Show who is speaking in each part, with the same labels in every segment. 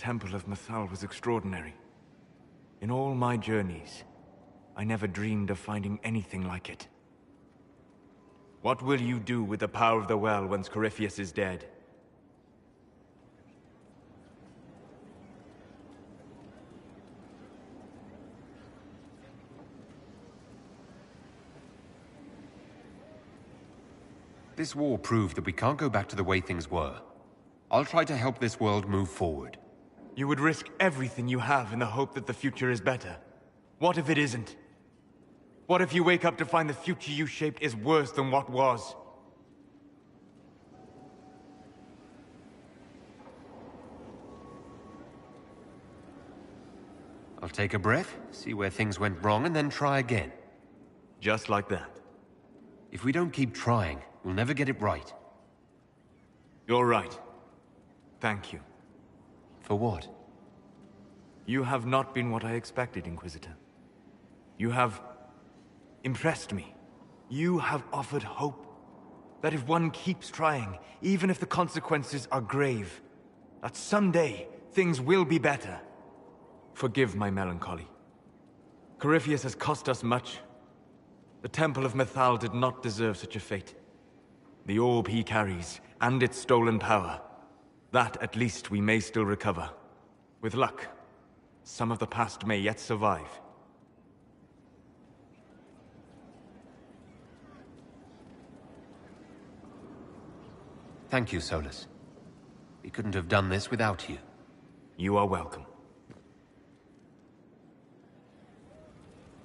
Speaker 1: Temple of Mythal was extraordinary. In all my journeys, I never dreamed of finding anything like it. What will you do with the power of the well once Corypheus is dead?
Speaker 2: This war proved that we can't go back to the way things were. I'll try to help this world move forward.
Speaker 1: You would risk everything you have in the hope that the future is better. What if it isn't? What if you wake up to find the future you shaped is worse than what was?
Speaker 2: I'll take a breath, see where things went wrong, and then try again.
Speaker 1: Just like that.
Speaker 2: If we don't keep trying, we'll never get it right.
Speaker 1: You're right. Thank you.
Speaker 2: For what?
Speaker 1: You have not been what I expected, Inquisitor. You have impressed me. You have offered hope. That if one keeps trying, even if the consequences are grave, that someday things will be better. Forgive my melancholy. Corypheus has cost us much. The Temple of Mythal did not deserve such a fate. The orb he carries, and its stolen power, that at least we may still recover. With luck, some of the past may yet survive.
Speaker 2: Thank you, Solas. We couldn't have done this without you.
Speaker 1: You are welcome.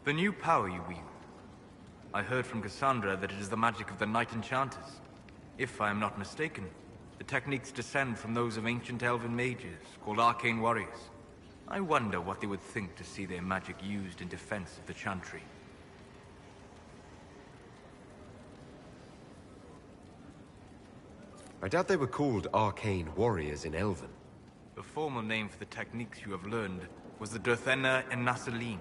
Speaker 1: The new power you wield. I heard from Cassandra that it is the magic of the Knight Enchanters. If I am not mistaken, the techniques descend from those of ancient elven mages, called Arcane Warriors. I wonder what they would think to see their magic used in defense of the Chantry.
Speaker 2: I doubt they were called Arcane Warriors in Elven.
Speaker 1: The formal name for the techniques you have learned was the Durthena and Nasaline,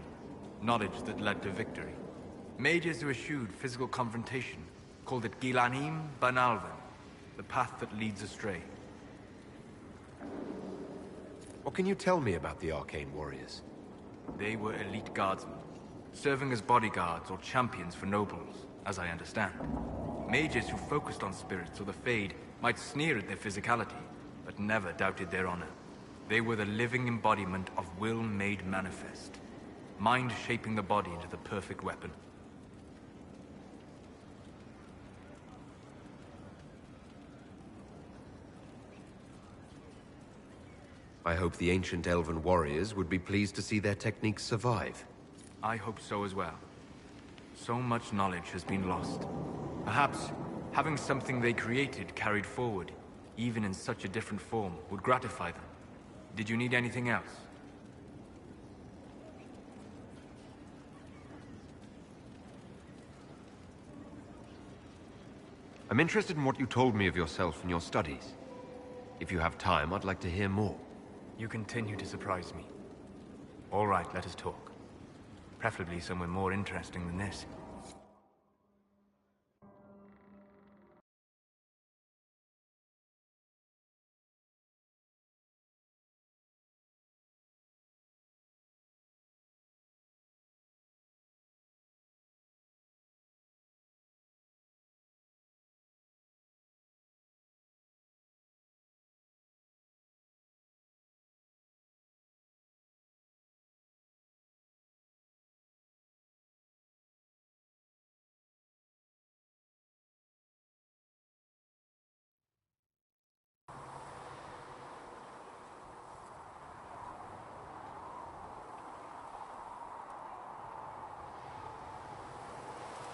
Speaker 1: knowledge that led to victory. Mages who eschewed physical confrontation called it Gilanim Banalvan, the path that leads astray.
Speaker 2: What can you tell me about the Arcane Warriors?
Speaker 1: They were elite guardsmen, serving as bodyguards or champions for nobles, as I understand. Mages who focused on spirits or the Fade might sneer at their physicality, but never doubted their honor. They were the living embodiment of will made manifest, mind shaping the body into the perfect weapon.
Speaker 2: I hope the ancient elven warriors would be pleased to see their techniques survive.
Speaker 1: I hope so as well. So much knowledge has been lost. Perhaps having something they created carried forward, even in such a different form, would gratify them. Did you need anything else?
Speaker 2: I'm interested in what you told me of yourself and your studies. If you have time, I'd like to hear more.
Speaker 1: You continue to surprise me. All right, let us talk. Preferably somewhere more interesting than this.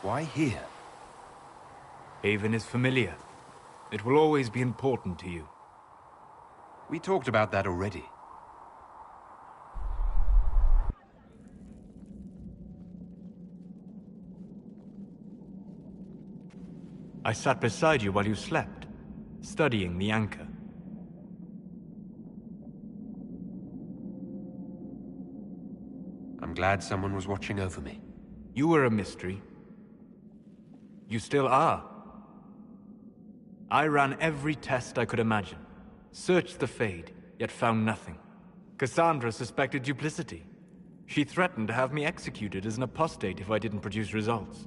Speaker 2: Why here?
Speaker 1: Haven is familiar. It will always be important to you.
Speaker 2: We talked about that already.
Speaker 1: I sat beside you while you slept, studying the Anchor.
Speaker 2: I'm glad someone was watching over me.
Speaker 1: You were a mystery. You still are. I ran every test I could imagine, searched the Fade, yet found nothing. Cassandra suspected duplicity. She threatened to have me executed as an apostate if I didn't produce results.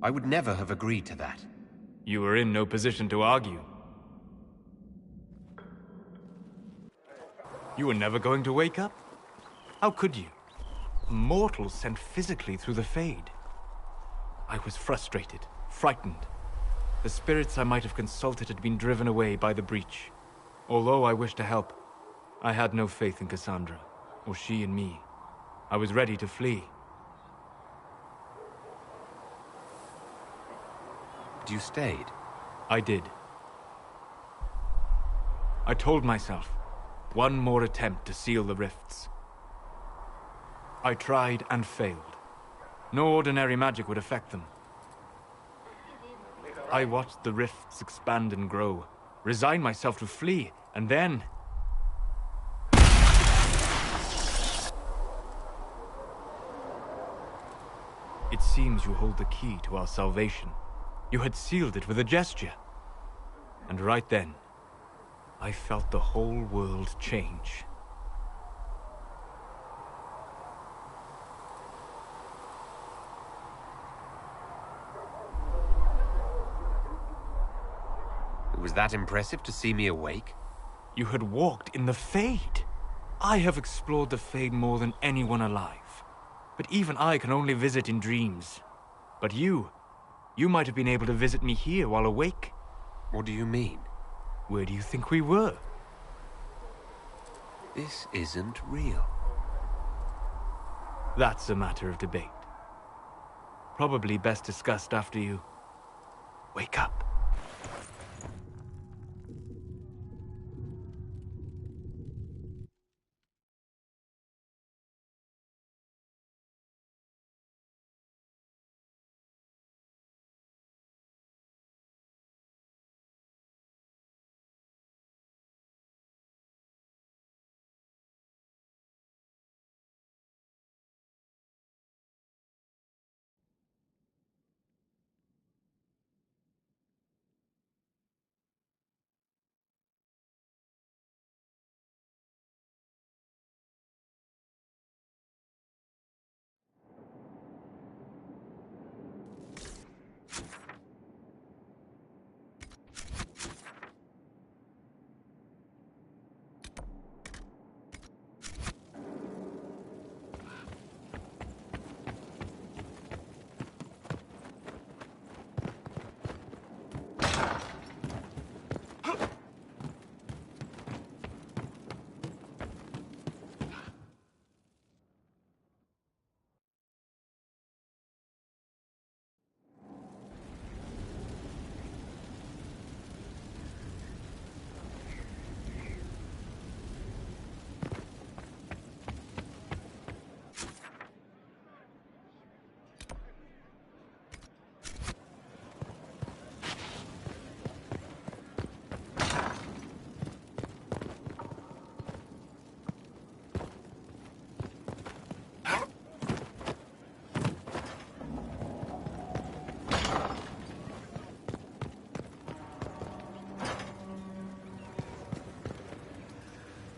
Speaker 2: I would never have agreed to that.
Speaker 1: You were in no position to argue. You were never going to wake up? How could you? A mortal sent physically through the Fade. I was frustrated, frightened. The spirits I might have consulted had been driven away by the breach. Although I wished to help, I had no faith in Cassandra, or she in me. I was ready to flee.
Speaker 2: But you stayed.
Speaker 1: I did. I told myself, one more attempt to seal the rifts. I tried and failed. No ordinary magic would affect them. I watched the rifts expand and grow, resigned myself to flee, and then... It seems you hold the key to our salvation. You had sealed it with a gesture. And right then, I felt the whole world change.
Speaker 2: It was that impressive to see me awake?
Speaker 1: You had walked in the Fade. I have explored the Fade more than anyone alive. But even I can only visit in dreams. But you might have been able to visit me here while awake.
Speaker 2: What do you mean?
Speaker 1: Where do you think we were?
Speaker 2: This isn't real.
Speaker 1: That's a matter of debate. Probably best discussed after you wake up.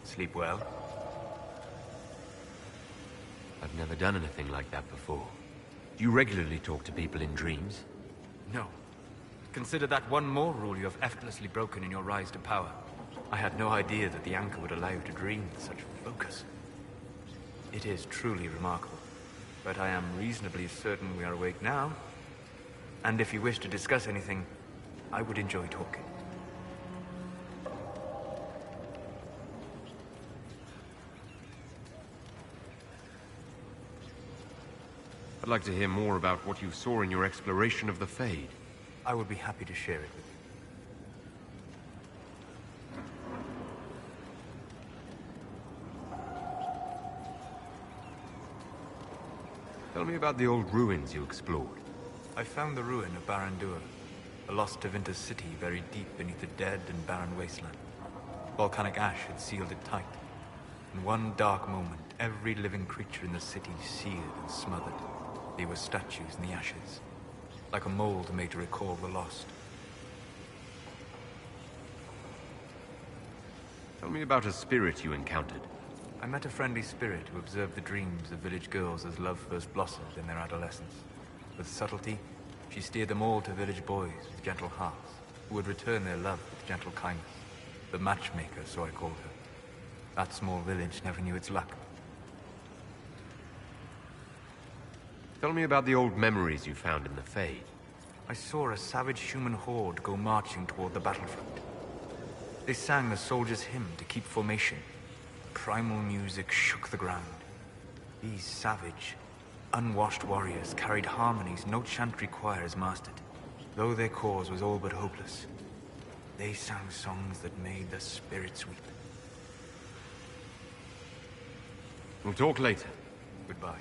Speaker 1: Sleep well?
Speaker 2: I've never done anything like that before. Do you regularly talk to people in dreams?
Speaker 1: No. Consider that one more rule you have effortlessly broken in your rise to power. I had no idea that the anchor would allow you to dream with such focus. It is truly remarkable. But I am reasonably certain we are awake now. And if you wish to discuss anything, I would enjoy talking.
Speaker 2: I'd like to hear more about what you saw in your exploration of the Fade.
Speaker 1: I would be happy to share it with you.
Speaker 2: Tell me about the old ruins you explored.
Speaker 1: I found the ruin of Barandur, a lost Tevinter city buried deep beneath the dead and barren wasteland. Volcanic ash had sealed it tight. In one dark moment, every living creature in the city seared and smothered. They were statues in the ashes, like a mold made to recall the lost.
Speaker 2: Tell me about a spirit you encountered.
Speaker 1: I met a friendly spirit who observed the dreams of village girls as love first blossomed in their adolescence. With subtlety, she steered them all to village boys with gentle hearts, who would return their love with gentle kindness. The matchmaker, so I called her. That small village never knew its luck.
Speaker 2: Tell me about the old memories you found in the Fade.
Speaker 1: I saw a savage human horde go marching toward the battlefront. They sang the soldiers' hymn to keep formation. Primal music shook the ground. These savage, unwashed warriors carried harmonies no chantry choirs mastered. Though their cause was all but hopeless, they sang songs that made the spirits weep.
Speaker 2: We'll talk later.
Speaker 1: Goodbye.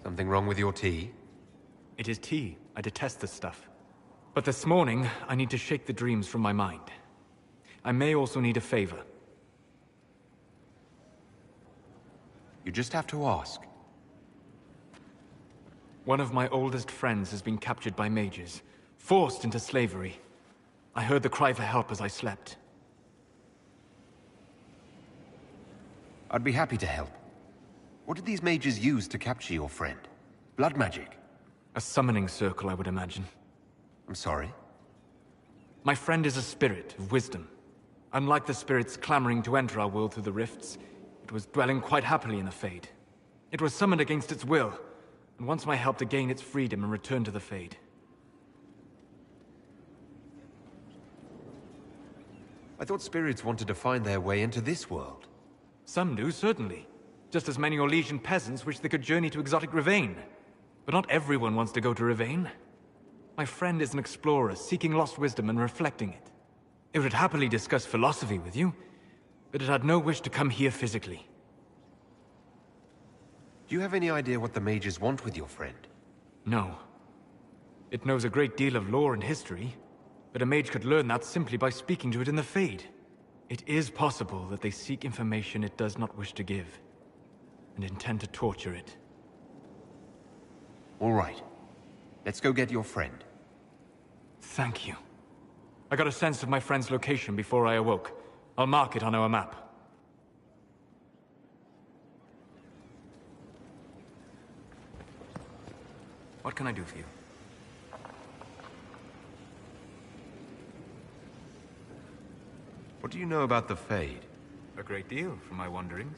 Speaker 2: Something wrong with your tea?
Speaker 1: It is tea. I detest this stuff. But this morning, I need to shake the dreams from my mind. I may also need a favor.
Speaker 2: You just have to ask.
Speaker 1: One of my oldest friends has been captured by mages, forced into slavery. I heard the cry for help as I slept.
Speaker 2: I'd be happy to help. What did these mages use to capture your friend? Blood magic?
Speaker 1: A summoning circle, I would imagine.
Speaker 2: I'm sorry?
Speaker 1: My friend is a spirit of wisdom. Unlike the spirits clamoring to enter our world through the rifts, it was dwelling quite happily in the Fade. It was summoned against its will, and wants my help to gain its freedom and return to the Fade.
Speaker 2: I thought spirits wanted to find their way into this world.
Speaker 1: Some do, certainly. Just as many Orlesian peasants wish they could journey to exotic Rivain. But not everyone wants to go to Rivain. My friend is an explorer, seeking lost wisdom and reflecting it. It would happily discuss philosophy with you, but it had no wish to come here physically.
Speaker 2: Do you have any idea what the mages want with your friend?
Speaker 1: No. It knows a great deal of lore and history, but a mage could learn that simply by speaking to it in the Fade. It is possible that they seek information it does not wish to give, and intend to torture it.
Speaker 2: All right. Let's go get your friend.
Speaker 1: Thank you. I got a sense of my friend's location before I awoke. I'll mark it on our map. What can I do for you?
Speaker 2: What do you know about the Fade?
Speaker 1: A great deal from my wanderings.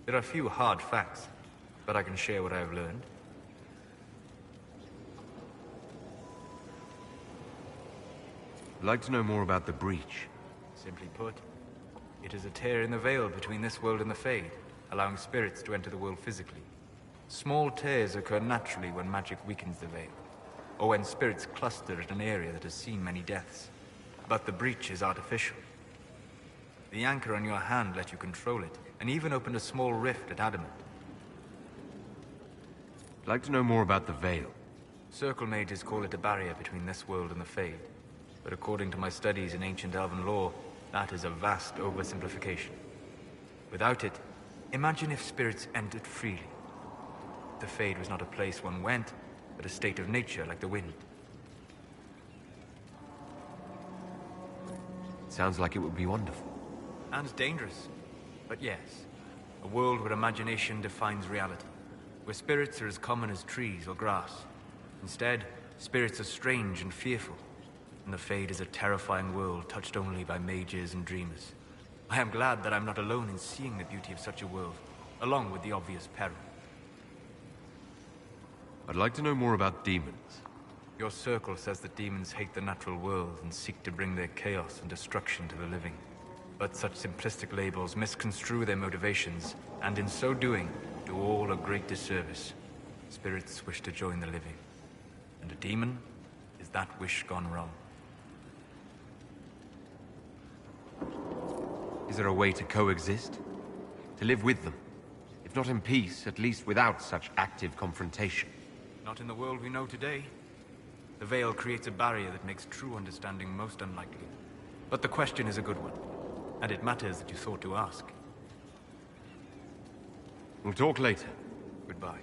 Speaker 1: There are few hard facts, but I can share what I have learned.
Speaker 2: I'd like to know more about the Breach.
Speaker 1: Simply put, it is a tear in the veil between this world and the Fade, allowing spirits to enter the world physically. Small tears occur naturally when magic weakens the veil, or when spirits cluster at an area that has seen many deaths. But the breach is artificial. The anchor on your hand let you control it, and even opened a small rift at Adamant.
Speaker 2: I'd like to know more about the Veil.
Speaker 1: Circle mages call it a barrier between this world and the Fade. But according to my studies in ancient elven lore, that is a vast oversimplification. Without it, imagine if spirits entered freely. The Fade was not a place one went, but a state of nature like the wind.
Speaker 2: Sounds like it would be wonderful.
Speaker 1: And dangerous. But yes, a world where imagination defines reality. Where spirits are as common as trees or grass. Instead, spirits are strange and fearful. And the Fade is a terrifying world touched only by mages and dreamers. I am glad that I'm not alone in seeing the beauty of such a world, along with the obvious peril.
Speaker 2: I'd like to know more about demons.
Speaker 1: Your circle says that demons hate the natural world and seek to bring their chaos and destruction to the living. But such simplistic labels misconstrue their motivations, and in so doing, do all a great disservice. Spirits wish to join the living, and a demon is that wish gone wrong.
Speaker 2: Is there a way to coexist? To live with them? If not in peace, at least without such active confrontation.
Speaker 1: Not in the world we know today. The Veil creates a barrier that makes true understanding most unlikely. But the question is a good one, and it matters that you thought to ask.
Speaker 2: We'll talk later.
Speaker 1: Goodbye.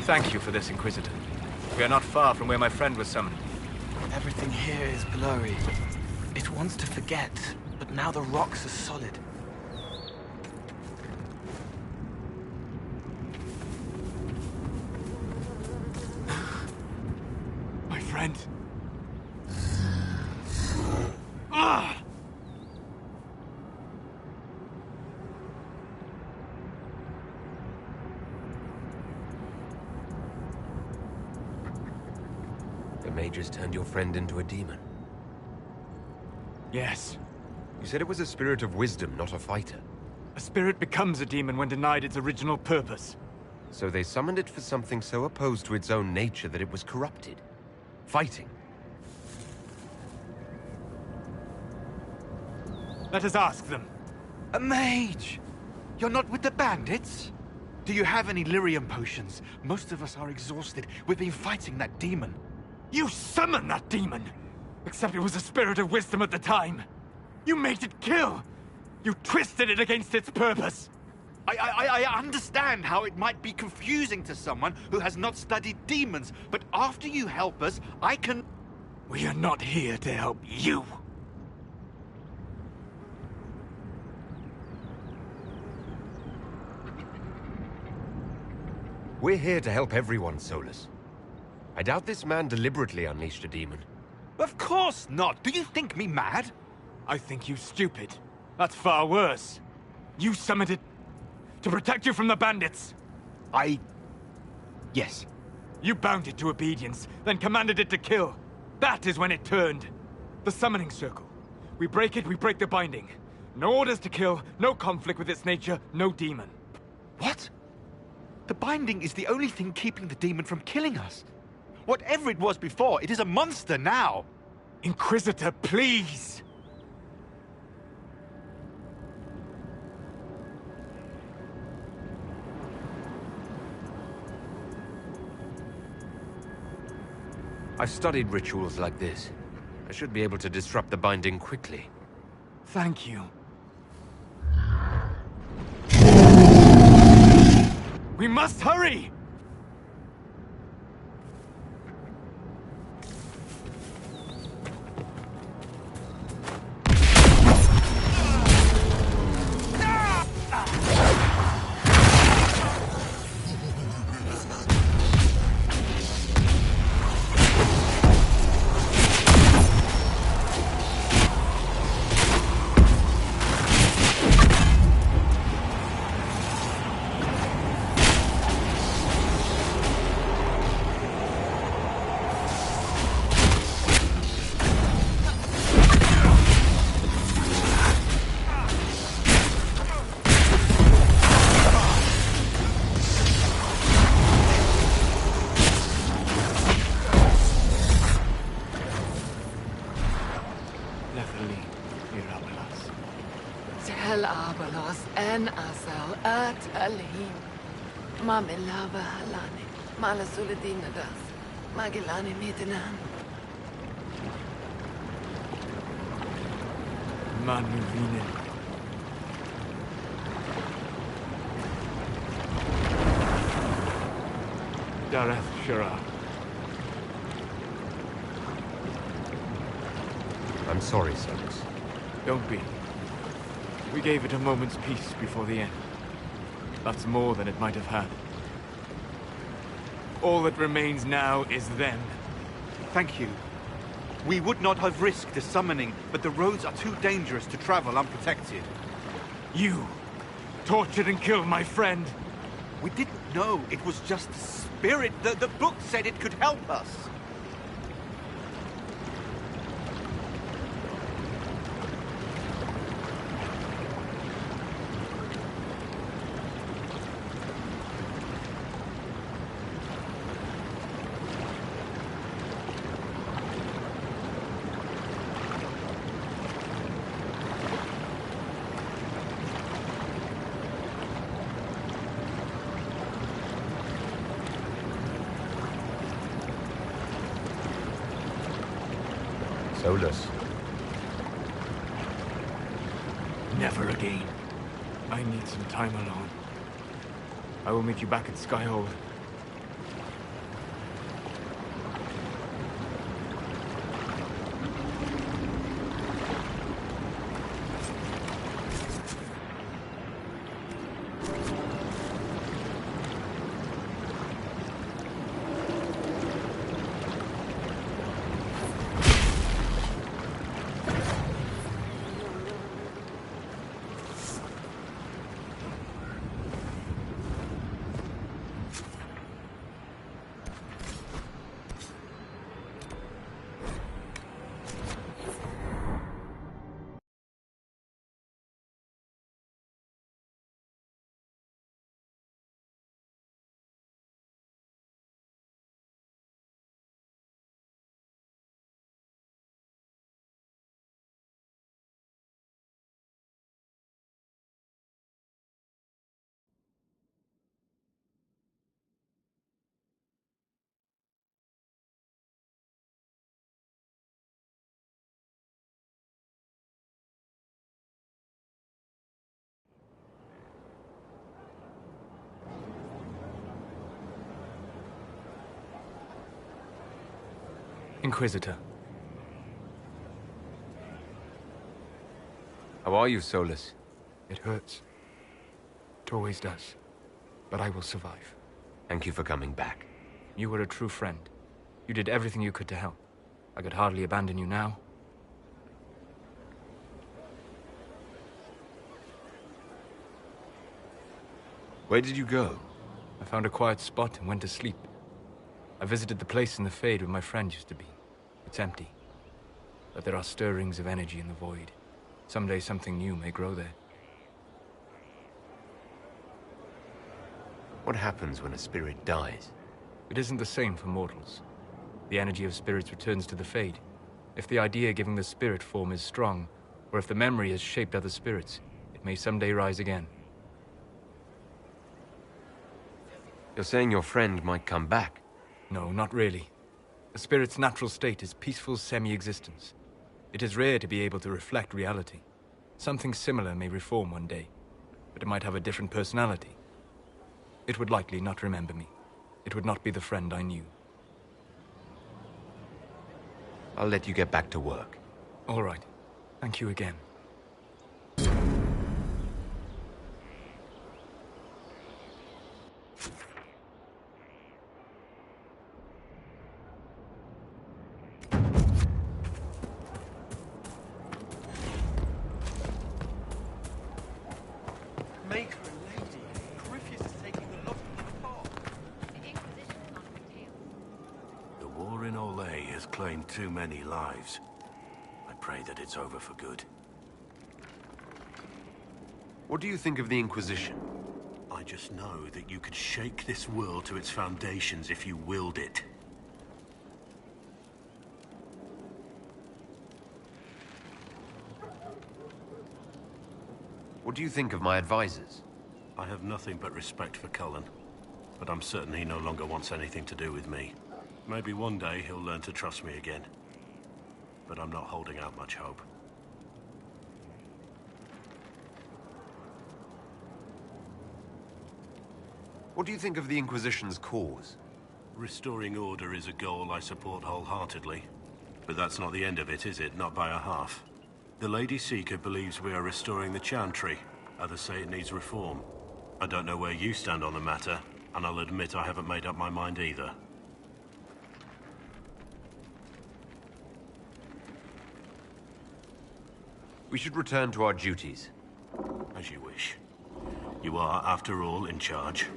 Speaker 1: Thank you for this, Inquisitor. We are not far from where my friend was summoned.
Speaker 3: Everything here is blurry. It wants to forget, but now the rocks are solid.
Speaker 1: My friend. Ah!
Speaker 2: The mages turned your friend into a demon.
Speaker 1: Yes.
Speaker 2: You said it was a spirit of wisdom, not a fighter.
Speaker 1: A spirit becomes a demon when denied its original purpose.
Speaker 2: So they summoned it for something so opposed to its own nature that it was corrupted. Fighting.
Speaker 1: Let us ask them.
Speaker 4: A mage! You're not with the bandits? Do you have any lyrium potions? Most of us are exhausted. We've been fighting that demon.
Speaker 1: You summoned that demon! Except it was a spirit of wisdom at the time. You made it kill! You twisted it against its purpose!
Speaker 4: I understand how it might be confusing to someone who has not studied demons, but after you help us, I can...
Speaker 1: We are not here to help you!
Speaker 2: We're here to help everyone, Solas. I doubt this man deliberately unleashed a demon.
Speaker 4: Of course not! Do you think me mad?
Speaker 1: I think you stupid. That's far worse. You summoned it to protect you from the bandits.
Speaker 4: Yes.
Speaker 1: You bound it to obedience, then commanded it to kill. That is when it turned. The summoning circle. We break it, we break the binding. No orders to kill, no conflict with its nature, no demon.
Speaker 4: What? The binding is the only thing keeping the demon from killing us. Whatever it was before, it is a monster now!
Speaker 1: Inquisitor, please!
Speaker 2: I've studied rituals like this. I should be able to disrupt the binding quickly.
Speaker 1: Thank you. We must hurry!
Speaker 5: Abalos en asal at alhim. Mamilava halane. Malasuladinadas. Magilani mitinan.
Speaker 1: Manuvinen. Dareth Shira.
Speaker 2: I'm sorry, Solus.
Speaker 1: Don't be. We gave it a moment's peace before the end. That's more than it might have had. All that remains now is them.
Speaker 4: Thank you. We would not have risked a summoning, but the roads are too dangerous to travel unprotected.
Speaker 1: You tortured and killed my friend.
Speaker 4: We didn't know it was just a spirit. The book said it could help us.
Speaker 2: Solus.
Speaker 1: Never again. I need some time alone. I will meet you back at Skyhold. Inquisitor.
Speaker 2: How are you, Solus?
Speaker 1: It hurts. It always does. But I will survive.
Speaker 2: Thank you for coming back.
Speaker 1: You were a true friend. You did everything you could to help. I could hardly abandon you now.
Speaker 2: Where did you go?
Speaker 1: I found a quiet spot and went to sleep. I visited the place in the Fade where my friend used to be. It's empty. But there are stirrings of energy in the void. Someday something new may grow there.
Speaker 2: What happens when a spirit dies?
Speaker 1: It isn't the same for mortals. The energy of spirits returns to the Fade. If the idea giving the spirit form is strong, or if the memory has shaped other spirits, it may someday rise again.
Speaker 2: You're saying your friend might come back?
Speaker 1: No, not really. A spirit's natural state is peaceful semi-existence. It is rare to be able to reflect reality. Something similar may reform one day, but it might have a different personality. It would likely not remember me. It would not be the friend I knew.
Speaker 2: I'll let you get back to work.
Speaker 1: All right. Thank you again.
Speaker 4: Make her a lady. Corypheus is taking the lot of the fall.
Speaker 5: The Inquisition is on her tail.
Speaker 6: The war in Orlais has claimed too many lives. I pray that it's over for good.
Speaker 2: What do you think of the Inquisition?
Speaker 6: I just know that you could shake this world to its foundations if you willed it.
Speaker 2: What do you think of my advisors?
Speaker 6: I have nothing but respect for Cullen, but I'm certain he no longer wants anything to do with me. Maybe one day he'll learn to trust me again, but I'm not holding out much hope.
Speaker 2: What do you think of the Inquisition's cause?
Speaker 6: Restoring order is a goal I support wholeheartedly. But that's not the end of it, is it? Not by a half. The Lady Seeker believes we are restoring the Chantry. Others say it needs reform. I don't know where you stand on the matter, and I'll admit I haven't made up my mind either.
Speaker 2: We should return to our duties.
Speaker 6: As you wish. You are, after all, in charge.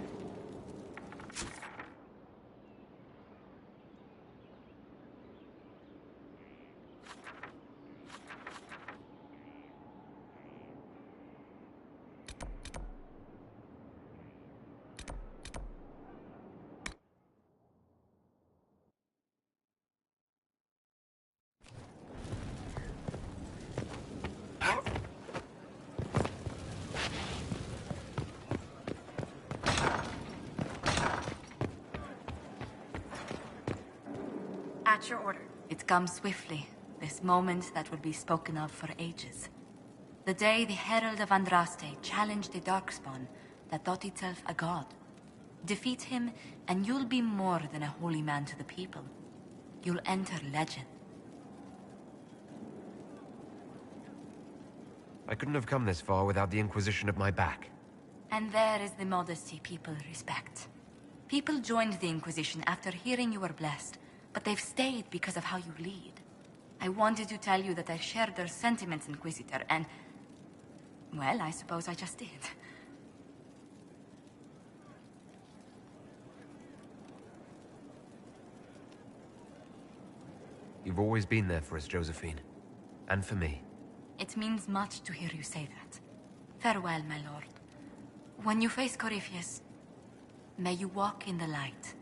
Speaker 7: At your order. It comes swiftly, this moment that will be spoken of for ages. The day the Herald of Andraste challenged the Darkspawn that thought itself a god. Defeat him, and you'll be more than a holy man to the people. You'll enter legend.
Speaker 2: I couldn't have come this far without the Inquisition at my back.
Speaker 7: And there is the modesty people respect. People joined the Inquisition after hearing you were blessed, but they've stayed because of how you lead. I wanted to tell you that I shared their sentiments, Inquisitor, and... well, I suppose I just did.
Speaker 2: You've always been there for us, Josephine. And for me.
Speaker 7: It means much to hear you say that. Farewell, my lord. When you face Corypheus, may you walk in the light.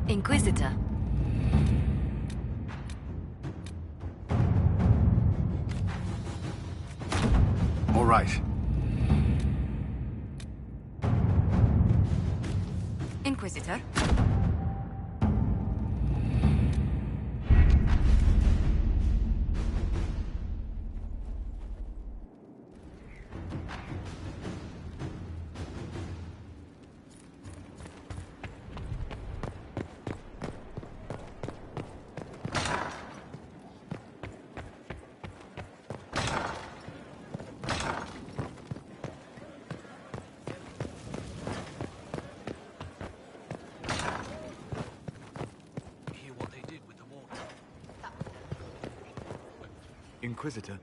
Speaker 5: Inquisitor.
Speaker 6: All right.
Speaker 7: Inquisitor?
Speaker 1: Inquisitor,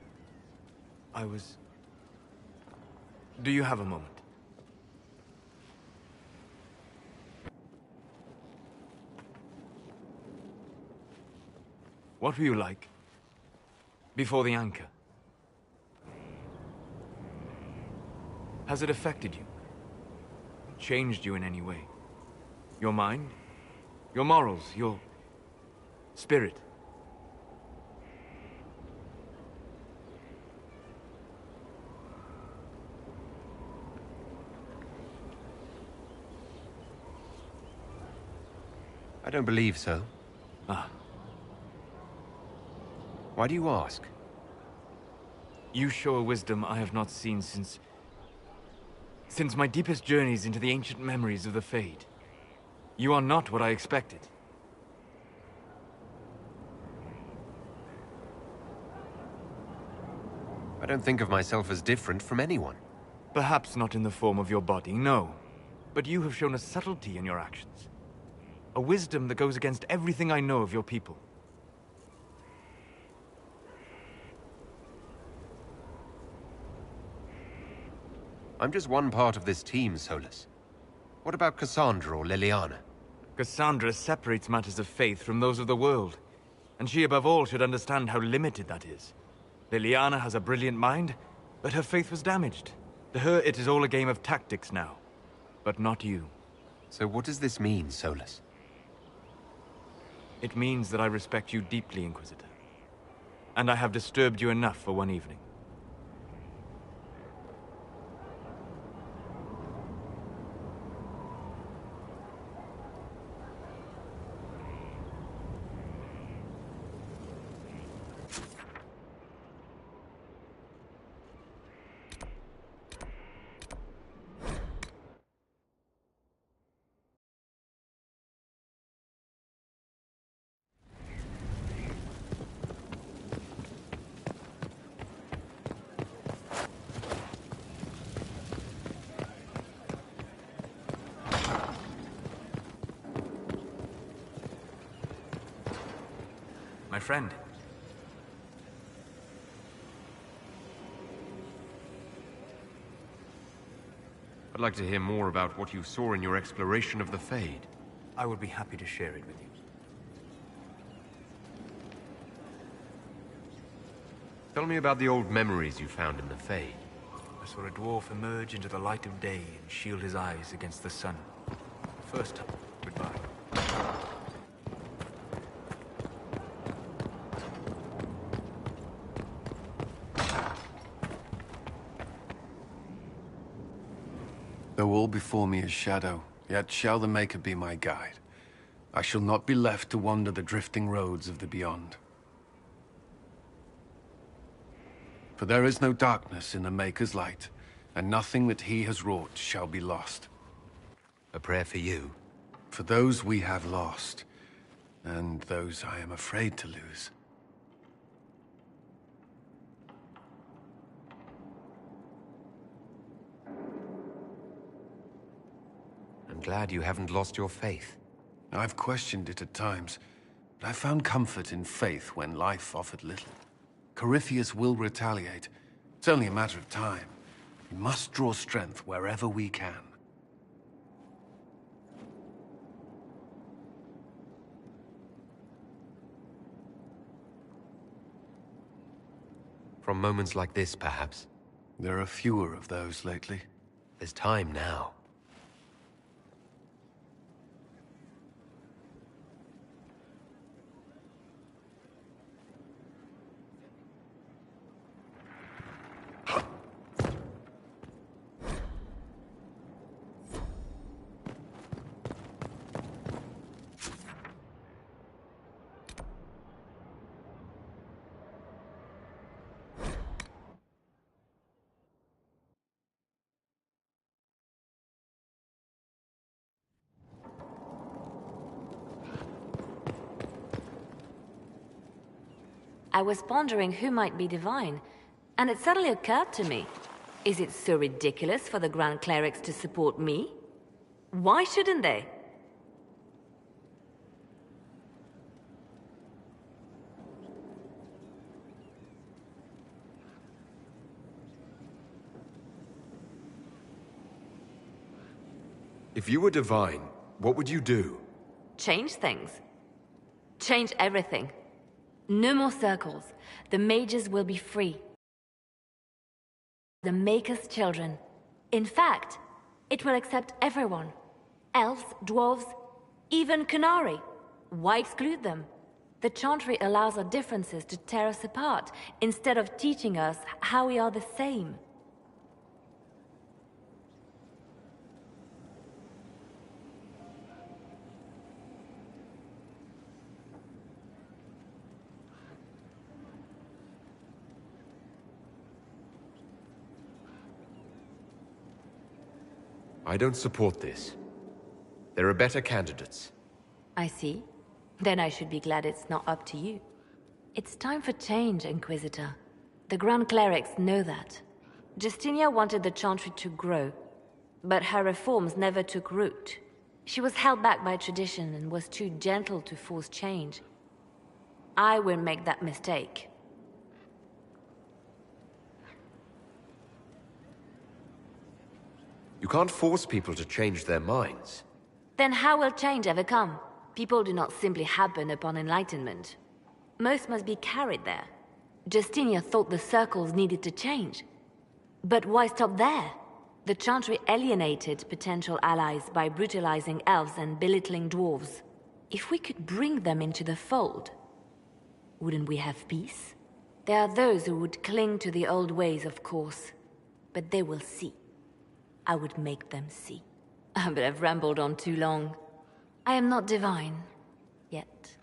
Speaker 1: I was... Do you have a moment? What were you like before the Anchor? Has it affected you? Changed you in any way? Your mind? Your morals? Your spirit?
Speaker 2: I don't believe so.
Speaker 1: Ah.
Speaker 2: Why do you ask?
Speaker 1: You show a wisdom I have not seen since my deepest journeys into the ancient memories of the Fade. You are not what I expected.
Speaker 2: I don't think of myself as different from anyone.
Speaker 1: Perhaps not in the form of your body, no. But you have shown a subtlety in your actions. A wisdom that goes against everything I know of your people.
Speaker 2: I'm just one part of this team, Solas. What about Cassandra or Leliana?
Speaker 1: Cassandra separates matters of faith from those of the world. And she above all should understand how limited that is. Leliana has a brilliant mind, but her faith was damaged. To her, it is all a game of tactics now. But not you.
Speaker 2: So what does this mean, Solas?
Speaker 1: It means that I respect you deeply, Inquisitor. And I have disturbed you enough for one evening. My friend.
Speaker 2: I'd like to hear more about what you saw in your exploration of the Fade.
Speaker 1: I would be happy to share it with you.
Speaker 2: Tell me about the old memories you found in the Fade.
Speaker 1: I saw a dwarf emerge into the light of day and shield his eyes against the sun. First time, goodbye.
Speaker 8: Though all before me is shadow, yet shall the Maker be my guide. I shall not be left to wander the drifting roads of the beyond. For there is no darkness in the Maker's light, and nothing that he has wrought shall be lost.
Speaker 2: A prayer for you.
Speaker 8: For those we have lost, and those I am afraid to lose.
Speaker 2: I'm glad you haven't lost your faith.
Speaker 8: I've questioned it at times, but I found comfort in faith when life offered little. Corypheus will retaliate. It's only a matter of time. We must draw strength wherever we can.
Speaker 2: From moments like this, perhaps.
Speaker 8: There are fewer of those lately.
Speaker 2: There's time now.
Speaker 5: I was pondering who might be divine, and it suddenly occurred to me. Is it so ridiculous for the Grand Clerics to support me? Why shouldn't they?
Speaker 2: If you were divine, what would you do?
Speaker 5: Change things. Change everything. No more circles. The mages will be free. The Maker's children. In fact, it will accept everyone. Elves, dwarves, even Qunari. Why exclude them? The Chantry allows our differences to tear us apart, instead of teaching us how we are the same.
Speaker 2: I don't support this. There are better candidates.
Speaker 5: I see. Then I should be glad it's not up to you. It's time for change, Inquisitor. The Grand Clerics know that. Justinia wanted the Chantry to grow, but her reforms never took root. She was held back by tradition and was too gentle to force change. I won't make that mistake.
Speaker 2: You can't force people to change their minds.
Speaker 5: Then how will change ever come? People do not simply happen upon enlightenment. Most must be carried there. Justinia thought the circles needed to change. But why stop there? The Chantry alienated potential allies by brutalizing elves and belittling dwarves. If we could bring them into the fold, wouldn't we have peace? There are those who would cling to the old ways, of course. But they will see. I would make them see. But I've rambled on too long. I am not divine. Yet.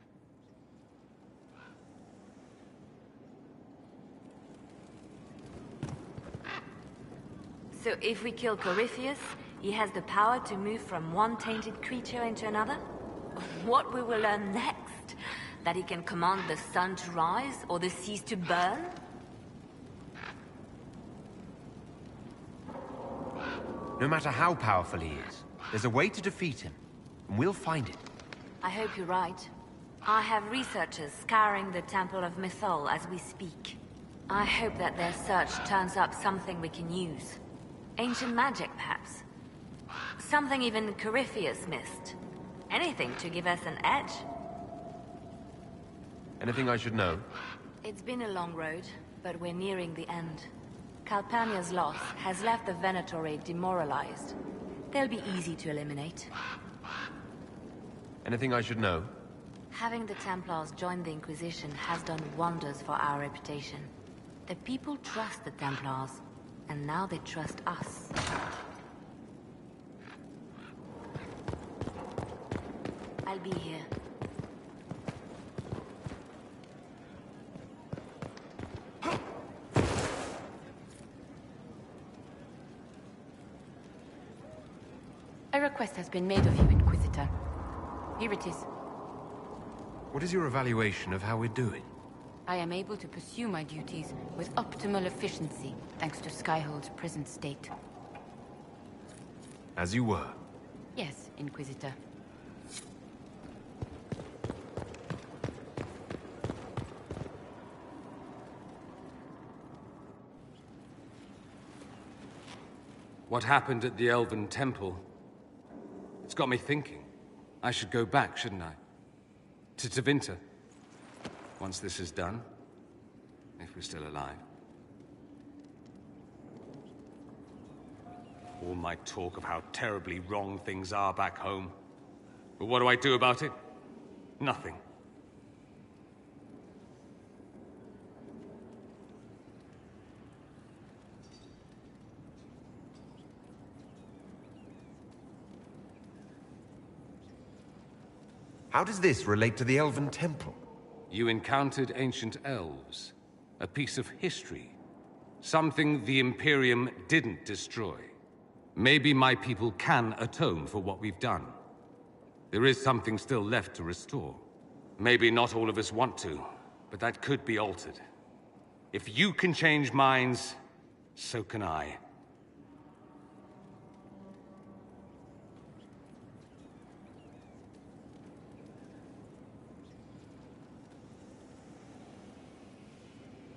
Speaker 5: So if we kill Corypheus, he has the power to move from one tainted creature into another? What we will learn next? That he can command the sun to rise, or the seas to burn?
Speaker 2: No matter how powerful he is, there's a way to defeat him, and we'll find it.
Speaker 5: I hope you're right. I have researchers scouring the Temple of Mythol as we speak. I hope that their search turns up something we can use. Ancient magic, perhaps. Something even Corypheus missed. Anything to give us an edge.
Speaker 2: Anything I should know?
Speaker 5: It's been a long road, but we're nearing the end. Calpurnia's loss has left the Venatori demoralized. They'll be easy to eliminate.
Speaker 2: Anything I should know?
Speaker 5: Having the Templars join the Inquisition has done wonders for our reputation. The people trust the Templars, and now they trust us. I'll be here. A request has been made of you, Inquisitor. Here it is.
Speaker 2: What is your evaluation of how we're doing?
Speaker 9: I am able to pursue my duties with optimal efficiency, thanks to Skyhold's present state.
Speaker 2: As you were.
Speaker 9: Yes, Inquisitor.
Speaker 8: What happened at the Elven Temple? It's got me thinking. I should go back, shouldn't I? To Tevinter. Once this is done. If we're still alive. All my talk of how terribly wrong things are back home. But what do I do about it? Nothing.
Speaker 2: How does this relate to the Elven Temple?
Speaker 8: You encountered ancient elves. A piece of history. Something the Imperium didn't destroy. Maybe my people can atone for what we've done. There is something still left to restore. Maybe not all of us want to, but that could be altered. If you can change minds, so can I.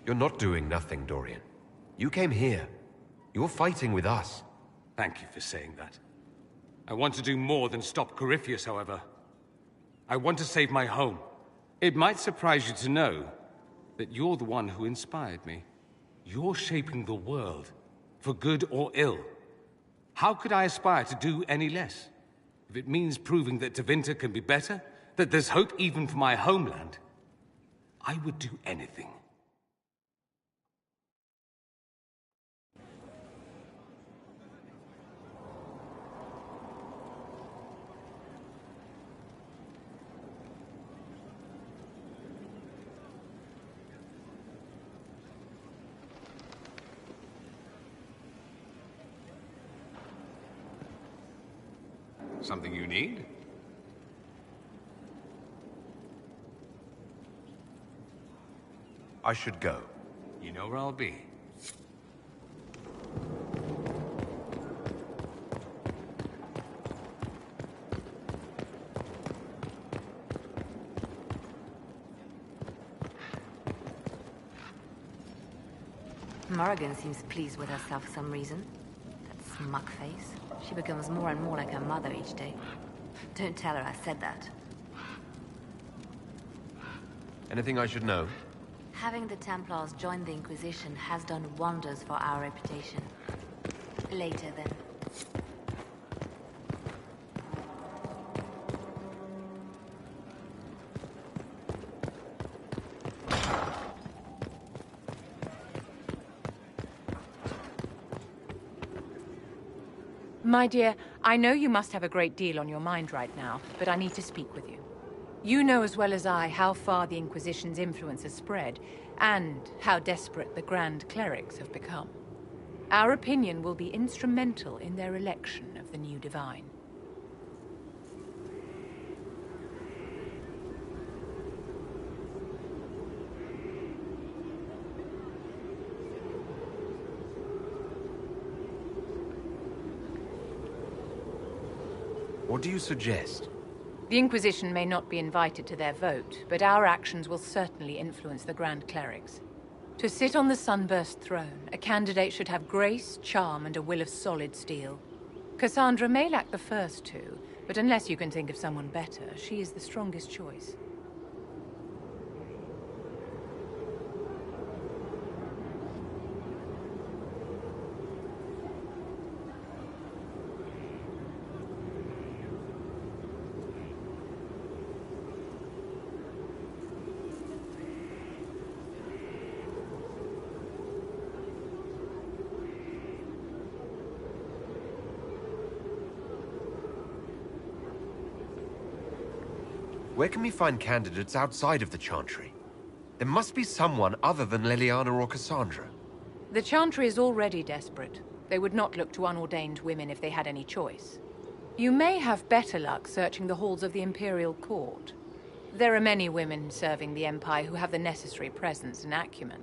Speaker 2: You're not doing nothing, Dorian. You came here. You're fighting with us.
Speaker 8: Thank you for saying that.
Speaker 10: I want to do more than stop Corypheus, however. I want to save my home. It might surprise you to know that you're the one who inspired me. You're shaping the world, for good or ill. How could I aspire to do any less? If it means proving that Tevinter can be better, that there's hope even for my homeland, I would do anything.
Speaker 8: Something you need?
Speaker 2: I should go.
Speaker 8: You know where I'll be.
Speaker 5: Morrigan seems pleased with herself for some reason. That smug face. She becomes more and more like her mother each day. Don't tell her I said that.
Speaker 2: Anything I should know?
Speaker 5: Having the Templars join the Inquisition has done wonders for our reputation. Later, then.
Speaker 11: My dear, I know you must have a great deal on your mind right now, but I need to speak with you. You know as well as I how far the Inquisition's influence has spread, and how desperate the Grand Clerics have become. Our opinion will be instrumental in their election of the new Divine.
Speaker 2: What do you suggest?
Speaker 11: The Inquisition may not be invited to their vote, but our actions will certainly influence the Grand Clerics. To sit on the Sunburst throne, a candidate should have grace, charm, and a will of solid steel. Cassandra may lack the first two, but unless you can think of someone better, she is the strongest choice.
Speaker 2: Where can we find candidates outside of the Chantry? There must be someone other than Leliana or Cassandra.
Speaker 11: The Chantry is already desperate. They would not look to unordained women if they had any choice. You may have better luck searching the halls of the Imperial Court. There are many women serving the Empire who have the necessary presence and acumen.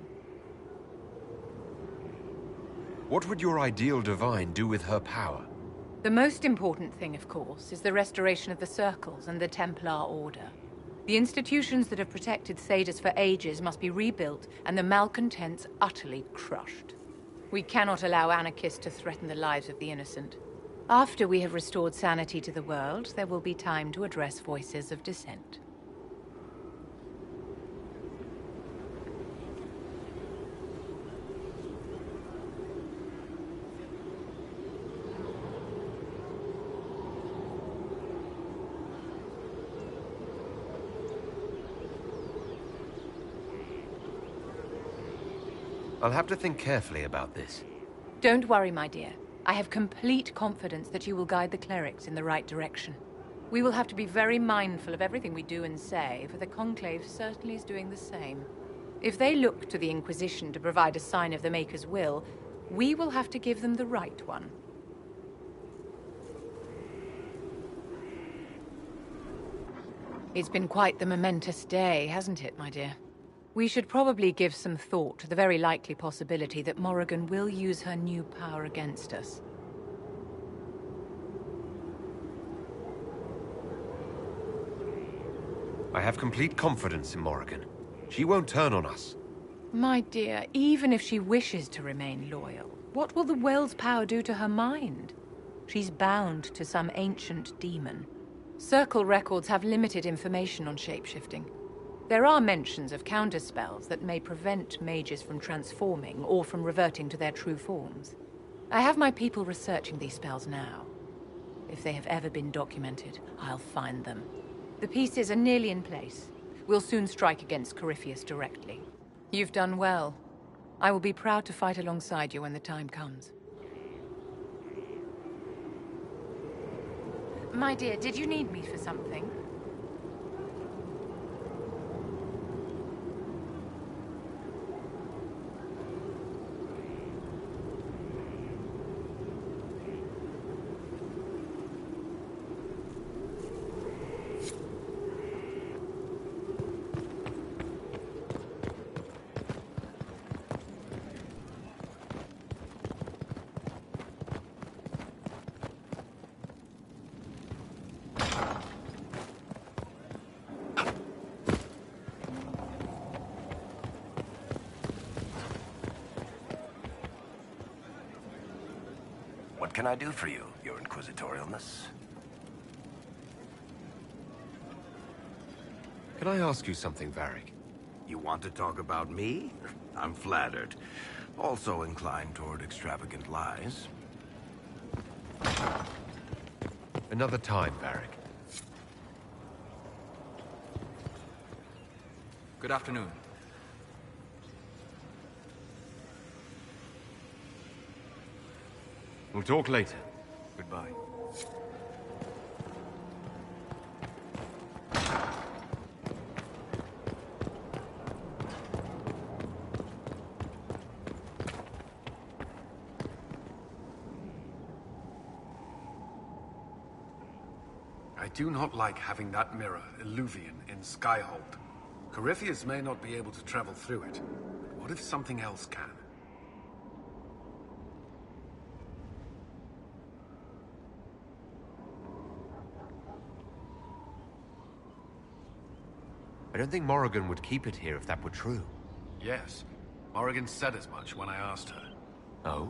Speaker 2: What would your ideal Divine do with her power?
Speaker 11: The most important thing, of course, is the restoration of the Circles and the Templar Order. The institutions that have protected Thedas for ages must be rebuilt, and the malcontents utterly crushed. We cannot allow anarchists to threaten the lives of the innocent. After we have restored sanity to the world, there will be time to address voices of dissent.
Speaker 2: I'll have to think carefully about this.
Speaker 11: Don't worry, my dear. I have complete confidence that you will guide the clerics in the right direction. We will have to be very mindful of everything we do and say, for the Conclave certainly is doing the same. If they look to the Inquisition to provide a sign of the Maker's will, we will have to give them the right one. It's been quite the momentous day, hasn't it, my dear? We should probably give some thought to the very likely possibility that Morrigan will use her new power against us.
Speaker 2: I have complete confidence in Morrigan. She won't turn on us.
Speaker 11: My dear, even if she wishes to remain loyal, what will the Well's power do to her mind? She's bound to some ancient demon. Circle records have limited information on shapeshifting. There are mentions of counterspells that may prevent mages from transforming or from reverting to their true forms. I have my people researching these spells now. If they have ever been documented, I'll find them. The pieces are nearly in place. We'll soon strike against Corypheus directly. You've done well. I will be proud to fight alongside you when the time comes. My dear, did you need me for something?
Speaker 12: What can I do for you, Your Inquisitorialness?
Speaker 2: Can I ask you something, Varric?
Speaker 12: You want to talk about me? I'm flattered. Also inclined toward extravagant lies.
Speaker 2: Another time, Varric.
Speaker 1: Good afternoon.
Speaker 2: We'll talk later.
Speaker 1: Goodbye.
Speaker 8: I do not like having that mirror, Illuvian, in Skyhold. Corypheus may not be able to travel through it, but what if something else can?
Speaker 2: I don't think Morrigan would keep it here if that were true.
Speaker 8: Yes. Morrigan said as much when I asked her.
Speaker 2: Oh?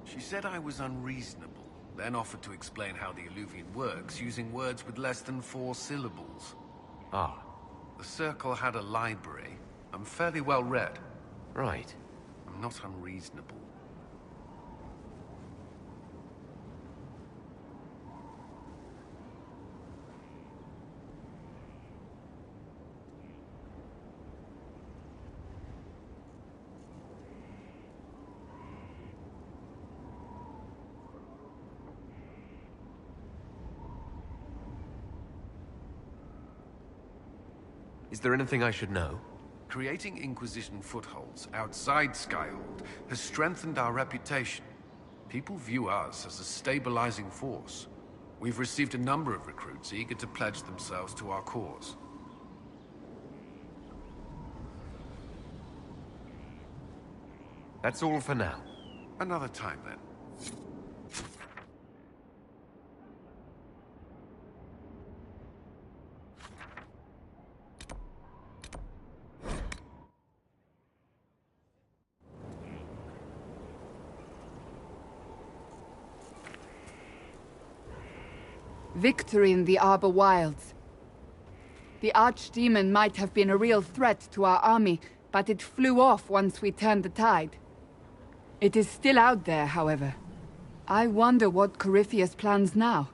Speaker 8: She said I was unreasonable, then offered to explain how the Illuvian works using words with less than 4 syllables.
Speaker 2: Ah.
Speaker 8: The Circle had a library. I'm fairly well read.
Speaker 2: Right.
Speaker 8: I'm not unreasonable.
Speaker 2: Is there anything I should know?
Speaker 8: Creating Inquisition footholds outside Skyhold has strengthened our reputation. People view us as a stabilizing force. We've received a number of recruits eager to pledge themselves to our cause.
Speaker 2: That's all for now.
Speaker 8: Another time, then.
Speaker 13: Victory in the Arbor Wilds. The Archdemon might have been a real threat to our army, but it flew off once we turned the tide. It is still out there, however. I wonder what Corypheus plans now.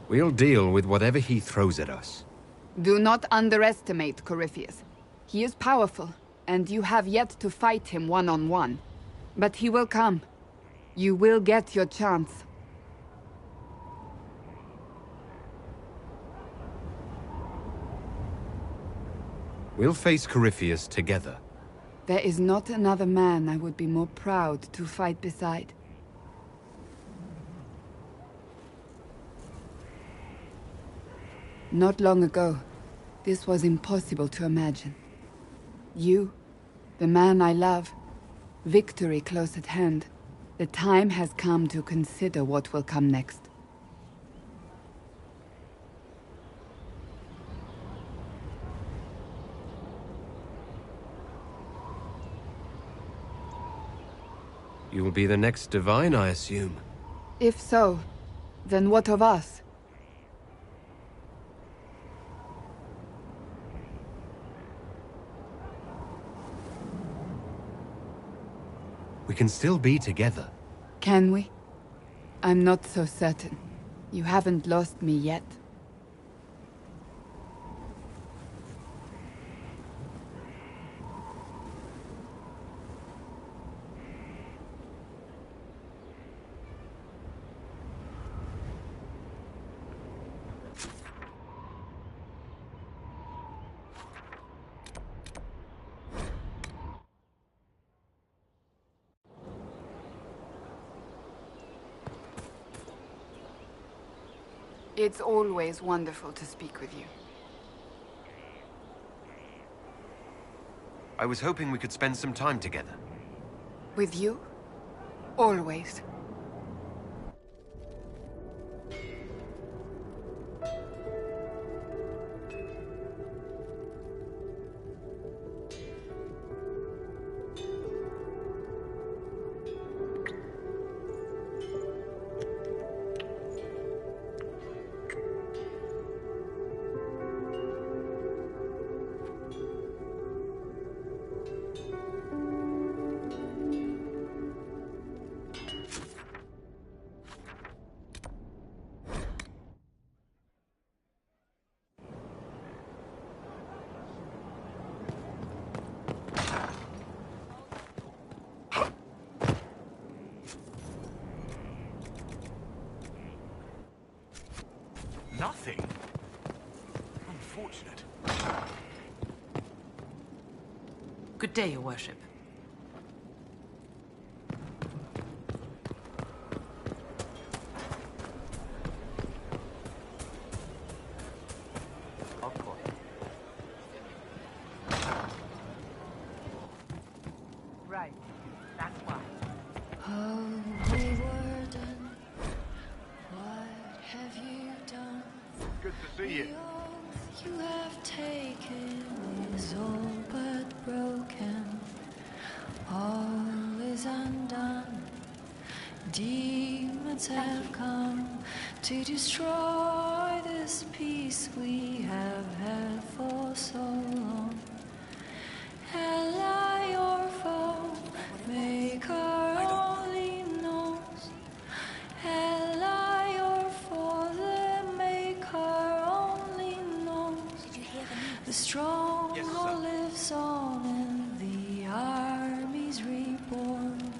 Speaker 2: We'll deal with whatever he throws at us.
Speaker 13: Do not underestimate Corypheus. He is powerful, and you have yet to fight him one-on-one. But he will come. You will get your chance.
Speaker 2: We'll face Corypheus together.
Speaker 13: There is not another man I would be more proud to fight beside. Not long ago, this was impossible to imagine. You, the man I love, victory close at hand. The time has come to consider what will come next.
Speaker 2: You will be the next divine, I assume.
Speaker 13: If so, then what of us?
Speaker 2: We can still be together.
Speaker 13: Can we? I'm not so certain. You haven't lost me yet. It's always wonderful to speak with you.
Speaker 2: I was hoping we could spend some time together.
Speaker 13: With you? Always.
Speaker 4: Nothing? Unfortunate.
Speaker 14: Good day, Your Worship.
Speaker 15: Right. That's why.
Speaker 16: Holy Warden, what have you done?
Speaker 4: Good to see you.
Speaker 16: The oath you have taken is all but broken. All is undone. Demons have come to destroy this peace we have had for so long. Ally your foe, make our only knows. Ally your foe, then make our only knows. The stronghold lives on and the army's reborn.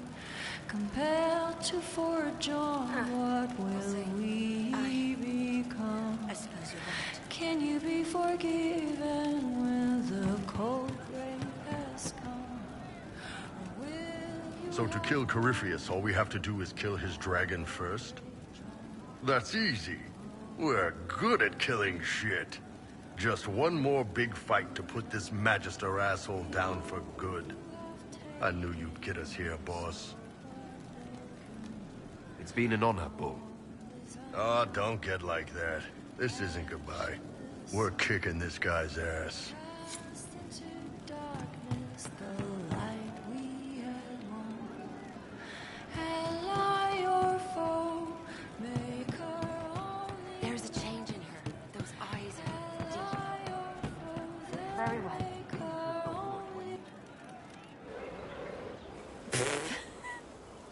Speaker 16: Compelled to forge on, what will we become?
Speaker 7: I suppose you're right.
Speaker 16: Can you be forgiven when the cold rain has come? Or will you
Speaker 17: So to kill Corypheus, all we have to do is kill his dragon first? That's easy. We're good at killing shit. Just one more big fight to put this Magister asshole down for good. I knew you'd get us here, boss.
Speaker 2: It's been an honor, Bull.
Speaker 17: Oh, don't get like that. This isn't goodbye. We're kicking this guy's ass.
Speaker 16: darkness the light we had won? Ally your foe, make her only.
Speaker 9: There's a change in her. Those eyes are deep.
Speaker 7: Very well.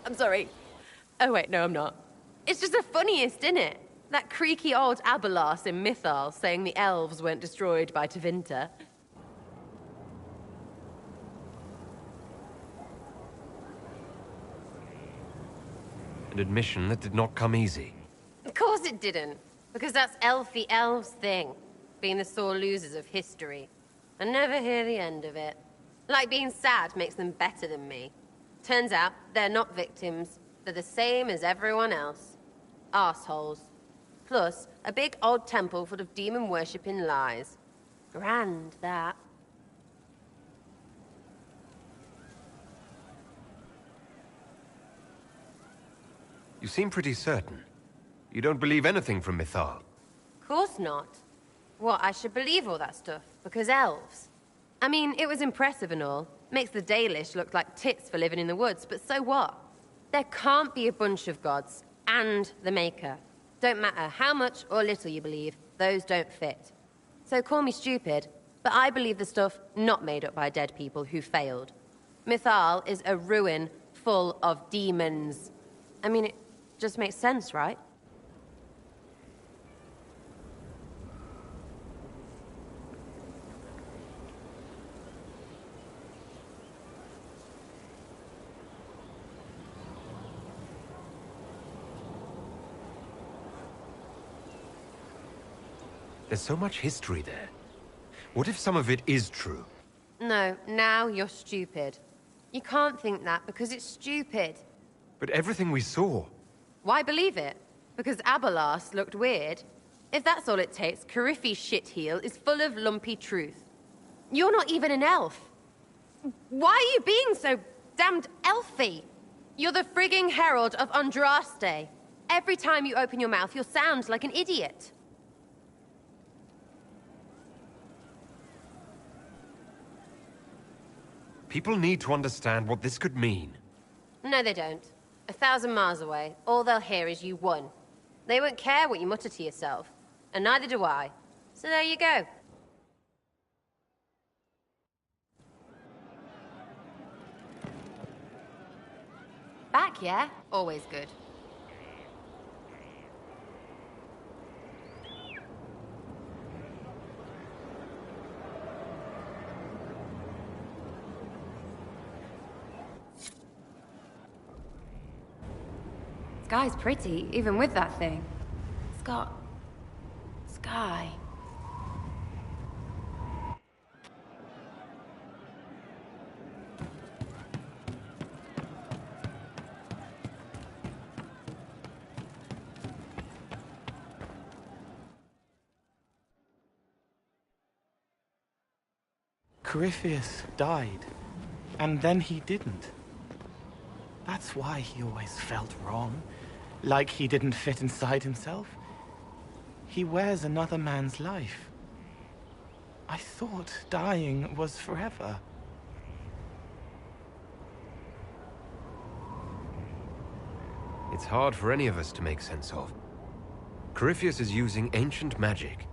Speaker 18: I'm sorry. Oh wait, no I'm not. It's just the funniest, isn't it? That creaky old Abelas in Mythal saying the elves weren't destroyed by Tevinter.
Speaker 2: An admission that did not come easy.
Speaker 18: Of course it didn't. Because that's elfy elves thing. Being the sore losers of history. I never hear the end of it. Like being sad makes them better than me. Turns out they're not victims. They're the same as everyone else. Arseholes. Plus, a big old temple full of demon-worshipping lies. Grand, that.
Speaker 2: You seem pretty certain. You don't believe anything from Mythal.
Speaker 18: Course not. What, I should believe all that stuff? Because elves? I mean, it was impressive and all. Makes the Dalish look like tits for living in the woods, but so what? There can't be a bunch of gods and the Maker. Don't matter how much or little you believe, those don't fit. So call me stupid, but I believe the stuff not made up by dead people who failed. Mythal is a ruin full of demons. I mean, it just makes sense, right?
Speaker 2: There's so much history there. What if some of it is true?
Speaker 18: No, now you're stupid. You can't think that because it's stupid.
Speaker 2: But everything we saw...
Speaker 18: Why believe it? Because Abelas looked weird? If that's all it takes, Coryphe's shitheel is full of lumpy truth. You're not even an elf. Why are you being so damned elfy? You're the frigging herald of Andraste. Every time you open your mouth, you'll sound like an idiot.
Speaker 2: People need to understand what this could mean.
Speaker 18: No, they don't. 1,000 miles away, all they'll hear is you won. They won't care what you mutter to yourself. And neither do I. So there you go. Back, yeah? Always good.
Speaker 9: Sky's pretty, even with that thing. It's got... sky.
Speaker 3: Corypheus died, and then he didn't. That's why he always felt wrong, like he didn't fit inside himself. He wears another man's life. I thought dying was forever.
Speaker 2: It's hard for any of us to make sense of. Corypheus is using ancient magic.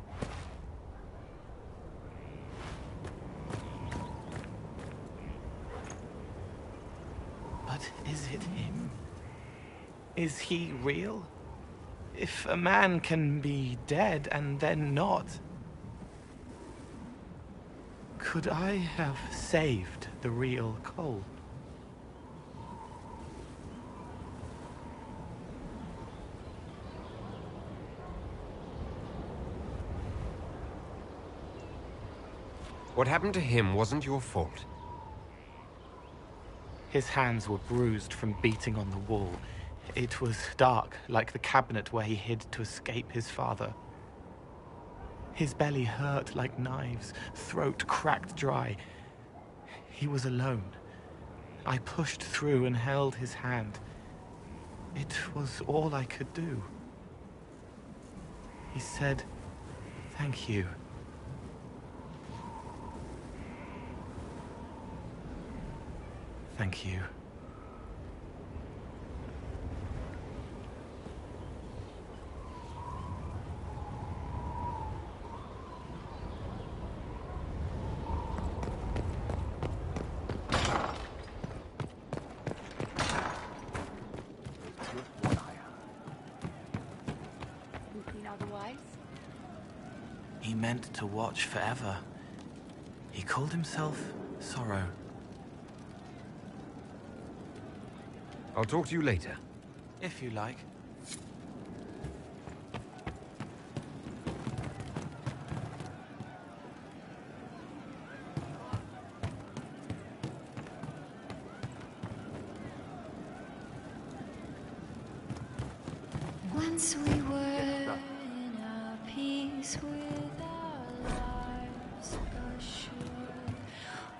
Speaker 3: But is it him? Is he real? If a man can be dead and then not, could I have saved the real Cole?
Speaker 2: What happened to him wasn't your fault.
Speaker 3: His hands were bruised from beating on the wall. It was dark, like the cabinet where he hid to escape his father. His belly hurt like knives, throat cracked dry. He was alone. I pushed through and held his hand. It was all I could do. He said, "Thank you." Thank you.
Speaker 11: Otherwise?
Speaker 3: He meant to watch forever. He called himself Sorrow.
Speaker 2: I'll talk to you later.
Speaker 3: If you like.
Speaker 16: Once we were in our peace with our lives assured.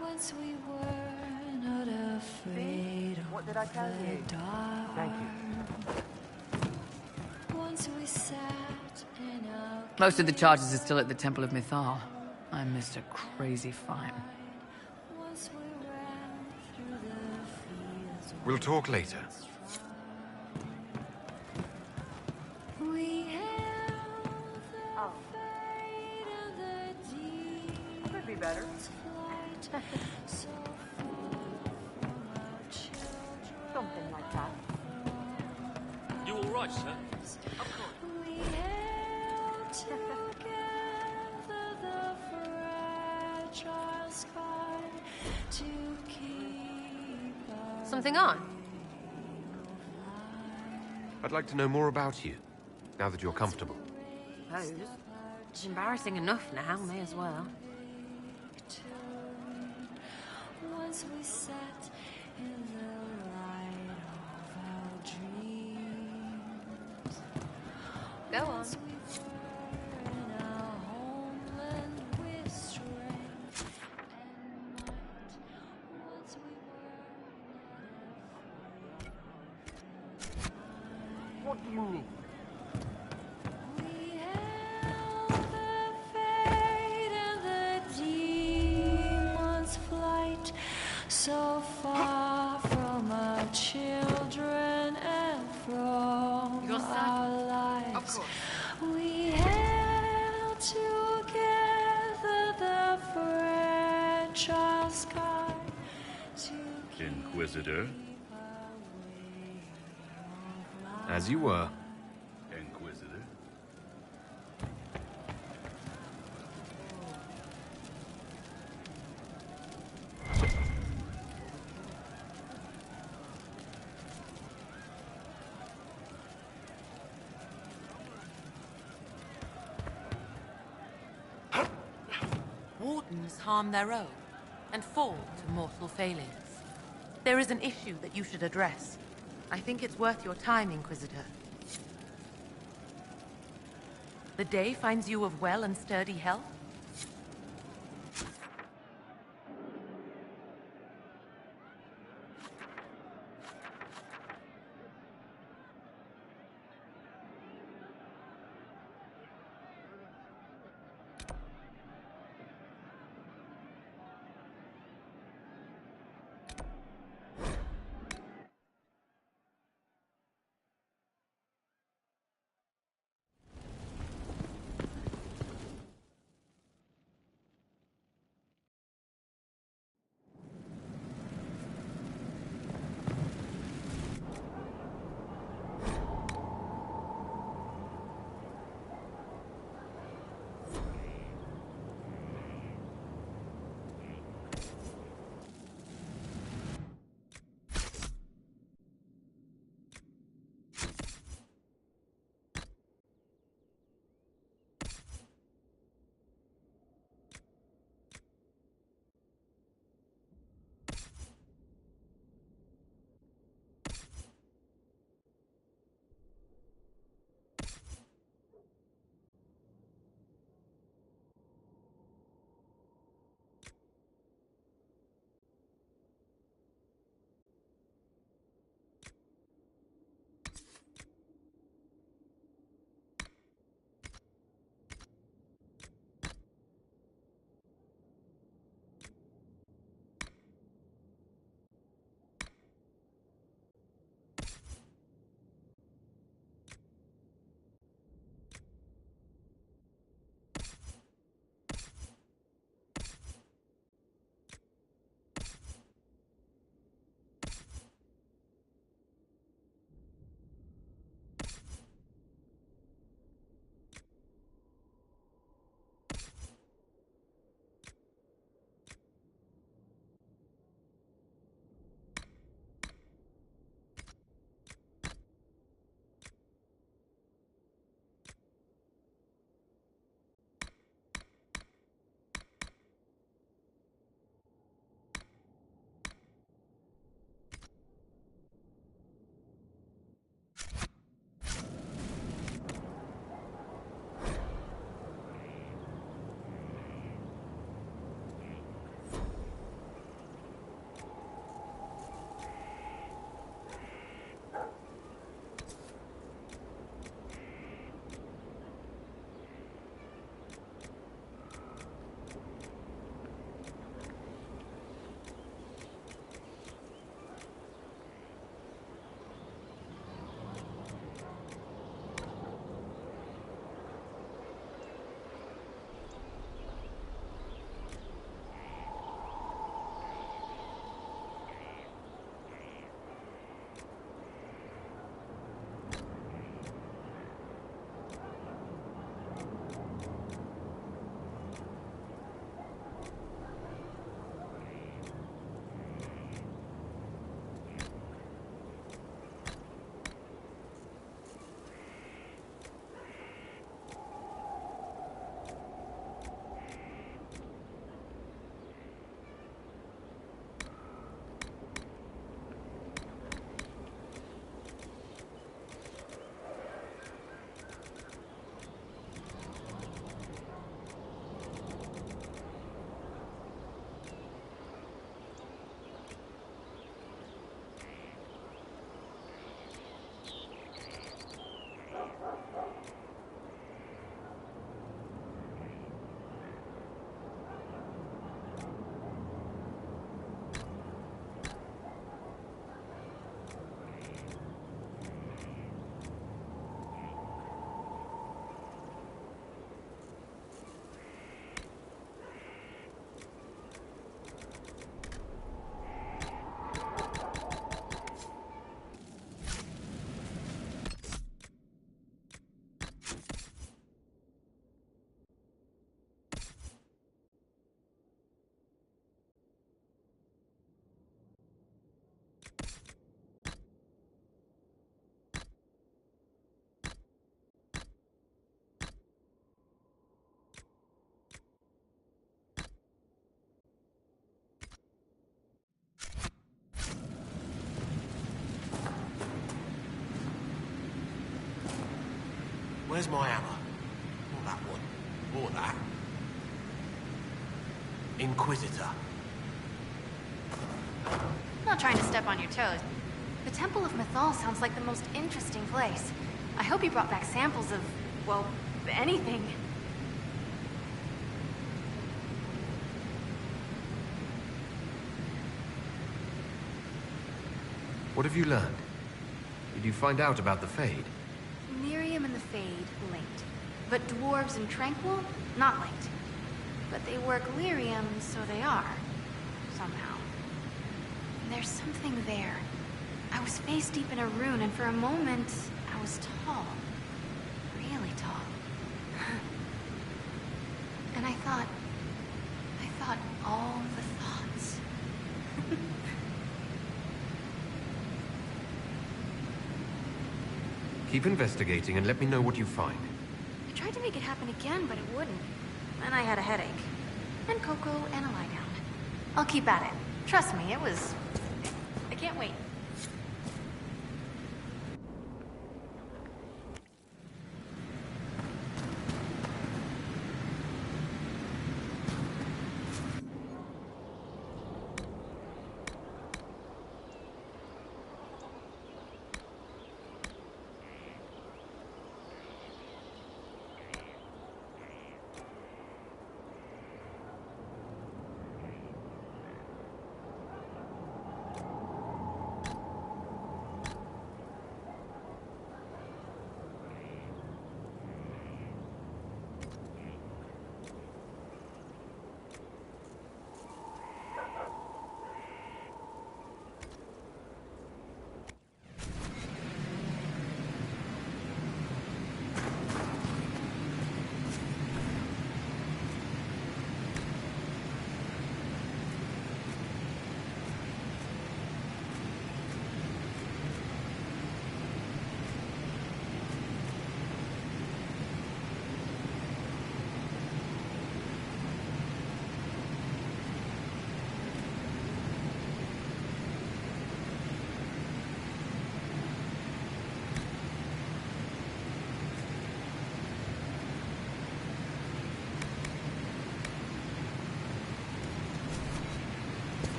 Speaker 16: Once we were not afraid of
Speaker 15: What did I tell you?
Speaker 16: dark.
Speaker 15: Thank you.
Speaker 16: Once we sat in our
Speaker 14: Most of the charges are still at the Temple of Mythal. I'm Mr. Crazy Fine.
Speaker 16: once we ran through the fields.
Speaker 2: We'll talk later.
Speaker 16: Strong.
Speaker 15: Something like that.
Speaker 19: You all right, sir?
Speaker 18: Something on?
Speaker 2: I'd like to know more about you, now that you're comfortable.
Speaker 18: Pose. It's embarrassing enough now, may as well.
Speaker 16: Once we sat in the light of our dreams.
Speaker 18: Go on.
Speaker 16: In our homeland with strength and might. Once we were
Speaker 17: What do you need?
Speaker 16: we held the fate and the demon's flight, so far from our children and from
Speaker 18: Your son?
Speaker 16: our lives.
Speaker 18: Of course.
Speaker 16: We held together the fragile sky to
Speaker 17: Inquisitor?
Speaker 2: As you were.
Speaker 17: Inquisitor?
Speaker 11: Wardens harm their own and fall to mortal failures. There is an issue that you should address. I think it's worth your time, Inquisitor. The day finds you of well and sturdy health?
Speaker 12: Where's my hammer? Not that one. Or that. Inquisitor.
Speaker 20: I'm not trying to step on your toes. The Temple of Mythal sounds like the most interesting place. I hope you brought back samples of, well, anything.
Speaker 2: What have you learned? Did you find out about the Fade?
Speaker 20: Miriam and the Fade linked. But dwarves and Tranquil, not linked. But they work lyrium, so they are. Somehow. There's something there. I was face deep in a rune, and for a moment, I was tall. Really tall. And I thought all the thoughts.
Speaker 2: Keep investigating and let me know what you find.
Speaker 20: I tried to make it happen again, but it wouldn't. Then I had a headache. And cocoa and a lie down. I'll keep at it. Trust me, it was... I can't wait.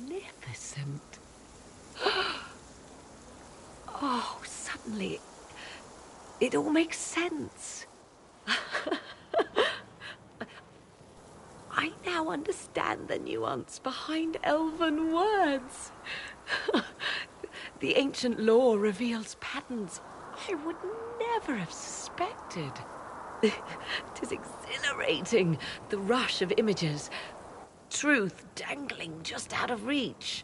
Speaker 21: Magnificent. Oh, suddenly, it all makes sense. I now understand the nuance behind elven words. The ancient lore reveals patterns I would never have suspected. Tis exhilarating, the rush of images. Truth dangling just out of reach.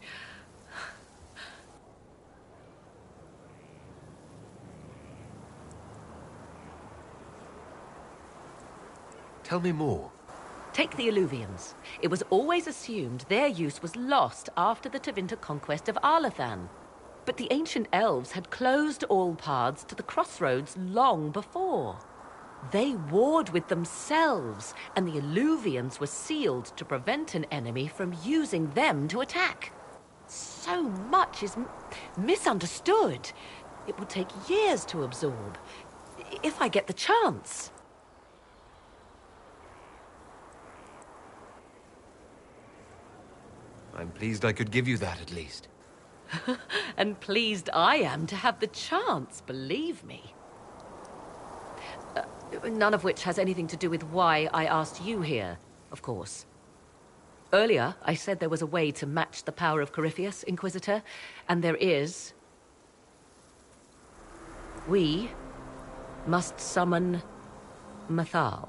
Speaker 2: Tell me more.
Speaker 21: Take the Illuvians. It was always assumed their use was lost after the Tevinter conquest of Arlathan. But the ancient elves had closed all paths to the crossroads long before. They warred with themselves, and the Illuvians were sealed to prevent an enemy from using them to attack. So much is misunderstood. It will take years to absorb, if I get the chance.
Speaker 2: I'm pleased I could give you that, at least.
Speaker 21: And pleased I am to have the chance, believe me. None of which has anything to do with why I asked you here, of course. Earlier, I said there was a way to match the power of Corypheus, Inquisitor, and there is. We must summon Mythal.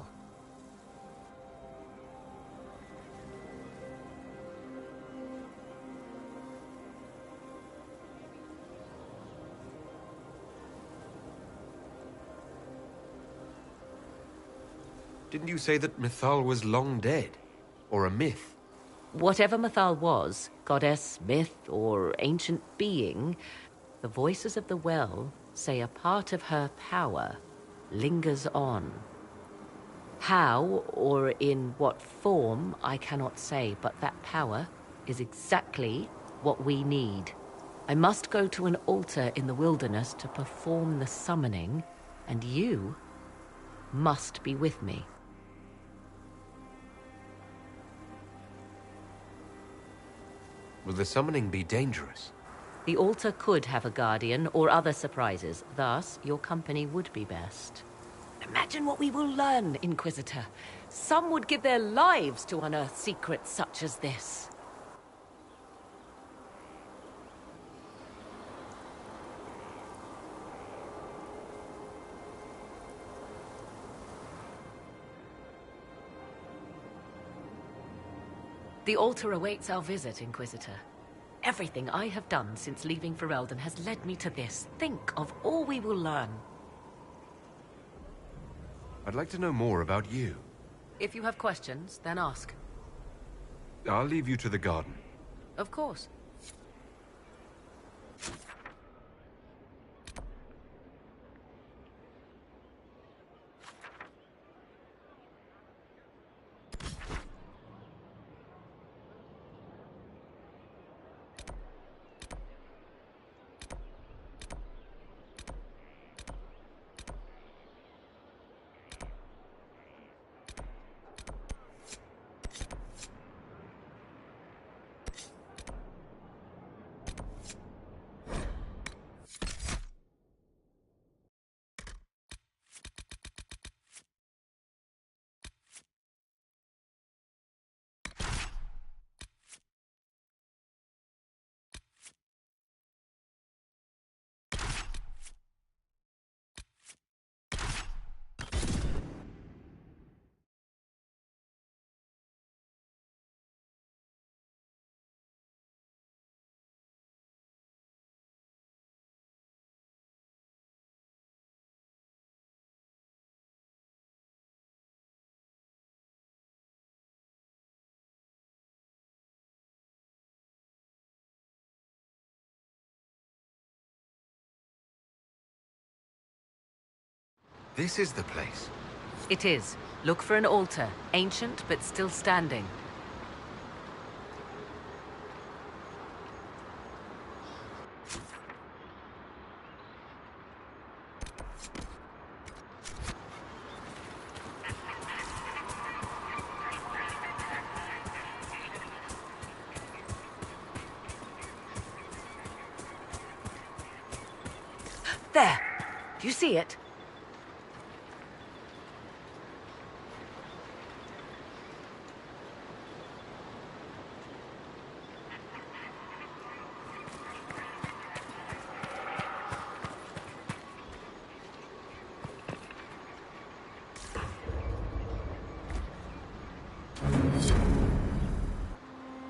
Speaker 2: Didn't you say that Mythal was long dead? Or a myth?
Speaker 21: Whatever Mythal was, goddess, myth, or ancient being, the voices of the well say a part of her power lingers on. How, or in what form, I cannot say, but that power is exactly what we need. I must go to an altar in the wilderness to perform the summoning, and you must be with me.
Speaker 2: Will the summoning be dangerous?
Speaker 21: The altar could have a guardian or other surprises, thus your company would be best. Imagine what we will learn, Inquisitor. Some would give their lives to unearth secrets such as this. The altar awaits our visit, Inquisitor. Everything I have done since leaving Ferelden has led me to this. Think of all we will learn.
Speaker 2: I'd like to know more about you.
Speaker 21: If you have questions, then ask.
Speaker 2: I'll leave you to the garden.
Speaker 21: Of course.
Speaker 2: This is the place.
Speaker 21: It is. Look for an altar, ancient but still standing. There! Do you see it?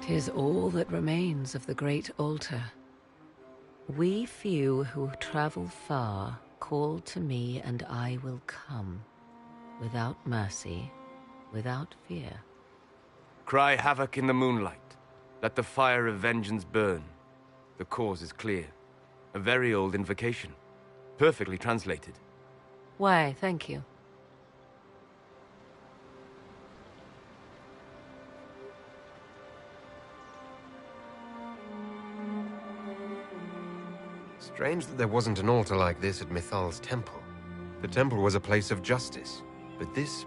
Speaker 21: Tis all that remains of the great altar. We few who travel far call to me and I will come, without mercy, without fear.
Speaker 1: Cry havoc in the moonlight. Let the fire of vengeance burn. The cause is clear. A very old invocation. Perfectly translated.
Speaker 21: Why, thank you.
Speaker 2: Strange that there wasn't an altar like this at Mythal's temple. The temple was a place of justice, but this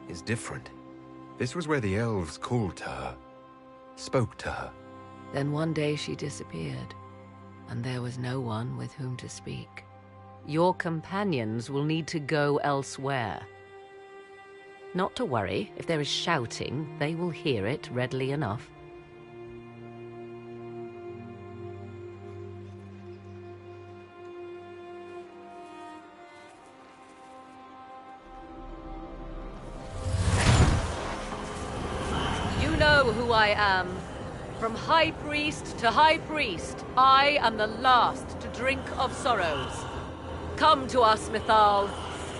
Speaker 2: is different. This was where the elves called to her, spoke to her.
Speaker 21: Then one day she disappeared, and there was no one with whom to speak. Your companions will need to go elsewhere. Not to worry, if there is shouting, they will hear it readily enough. You know who I am. From High Priest to High Priest, I am the last to drink of sorrows. Come to us, Mythal.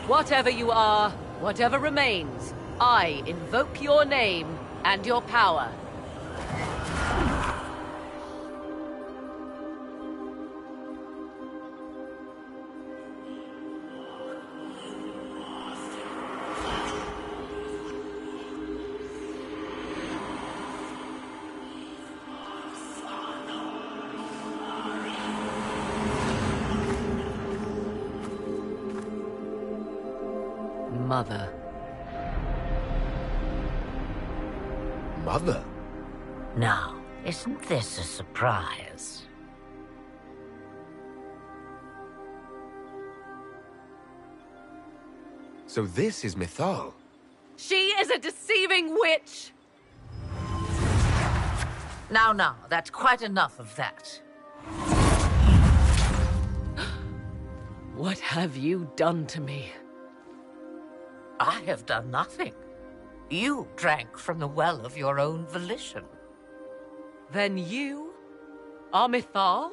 Speaker 21: Whatever you are, Whatever remains, I invoke your name and your power. Mother.
Speaker 2: Mother?
Speaker 6: Now, isn't this a surprise?
Speaker 2: So this is Mythal.
Speaker 21: She is a deceiving witch!
Speaker 6: Now, that's quite enough of that.
Speaker 21: What have you done to me?
Speaker 6: I have done nothing. You drank from the well of your own volition.
Speaker 21: Then you are Mythal?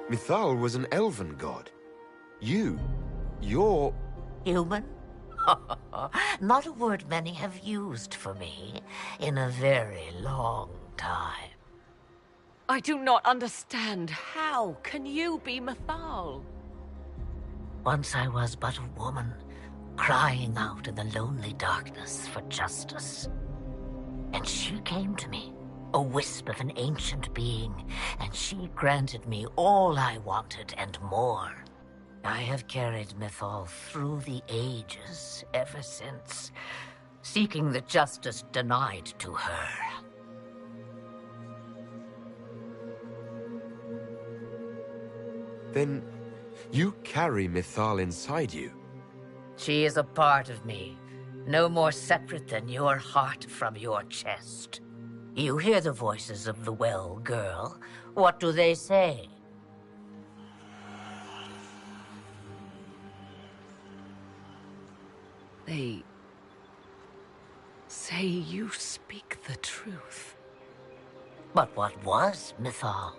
Speaker 2: Mythal was an elven god. You're...
Speaker 6: Human? Not a word many have used for me in a very long time.
Speaker 21: I do not understand. How can you be Mythal?
Speaker 6: Once I was but a woman, crying out in the lonely darkness for justice. And she came to me, a wisp of an ancient being, and she granted me all I wanted and more. I have carried Mythal through the ages ever since, seeking the justice denied to her.
Speaker 2: Then you carry Mythal inside you?
Speaker 6: She is a part of me, no more separate than your heart from your chest. You hear the voices of the well, girl. What do they say?
Speaker 21: They say you speak the truth.
Speaker 6: But what was Mythal?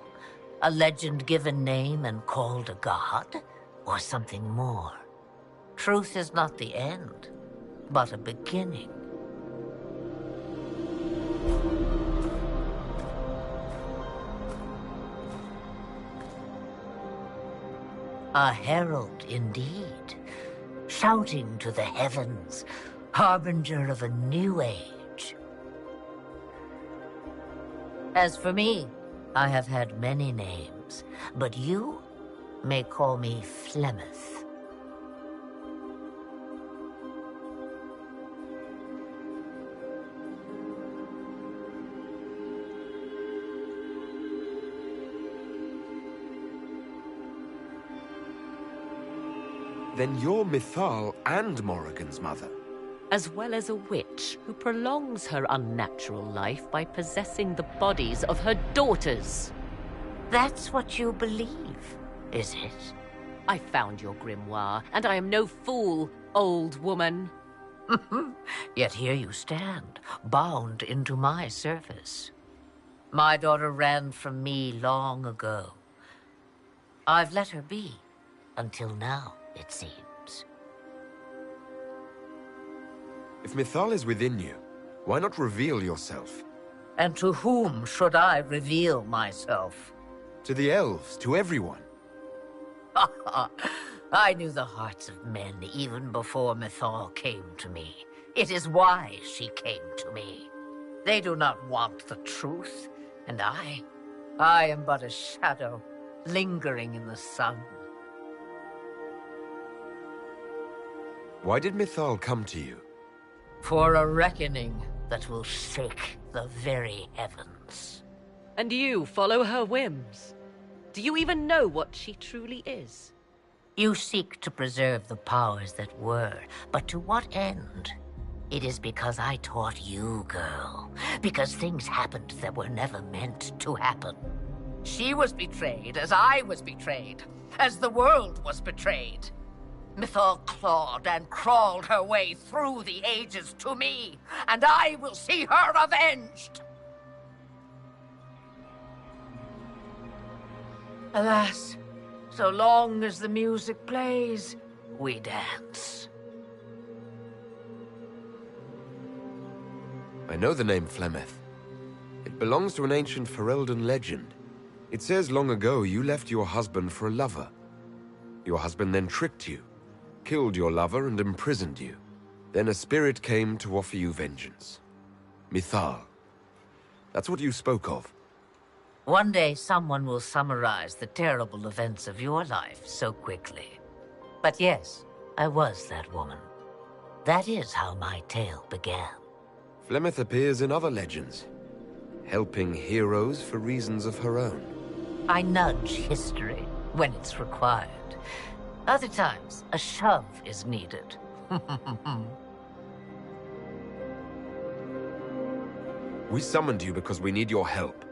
Speaker 6: A legend given name and called a god? Or something more? Truth is not the end, but a beginning. A herald indeed, shouting to the heavens, harbinger of a new age. As for me, I have had many names, but you may call me Flemeth.
Speaker 2: Then you're Mythal and Morrigan's mother.
Speaker 21: As well as a witch who prolongs her unnatural life by possessing the bodies of her daughters.
Speaker 6: That's what you believe, is it?
Speaker 21: I found your grimoire, and I am no fool, old woman.
Speaker 6: Yet here you stand, bound into my service. My daughter ran from me long ago. I've let her be, until now, it seems.
Speaker 2: If Mythal is within you, why not reveal yourself?
Speaker 6: And to whom should I reveal myself?
Speaker 2: To the elves, to everyone.
Speaker 6: I knew the hearts of men even before Mythal came to me. It is why she came to me. They do not want the truth, and I am but a shadow, lingering in the sun.
Speaker 2: Why did Mythal come to you?
Speaker 6: For a reckoning that will shake the very heavens.
Speaker 21: And you follow her whims? Do you even know what she truly is?
Speaker 6: You seek to preserve the powers that were, but to what end? It is because I taught you, girl. Because things happened that were never meant to happen. She was betrayed as I was betrayed, as the world was betrayed. Mythal clawed and crawled her way through the ages to me, and I will see her avenged! Alas, so long as the music plays, we dance.
Speaker 2: I know the name Flemeth. It belongs to an ancient Ferelden legend. It says long ago you left your husband for a lover. Your husband then tricked you, killed your lover and imprisoned you. Then a spirit came to offer you vengeance. Mythal. That's what you spoke of.
Speaker 6: One day someone will summarize the terrible events of your life so quickly. But yes, I was that woman. That is how my tale began.
Speaker 2: Flemeth appears in other legends, helping heroes for reasons of her own.
Speaker 6: I nudge history when it's required. Other times, a shove is needed.
Speaker 2: We summoned you because we need your help.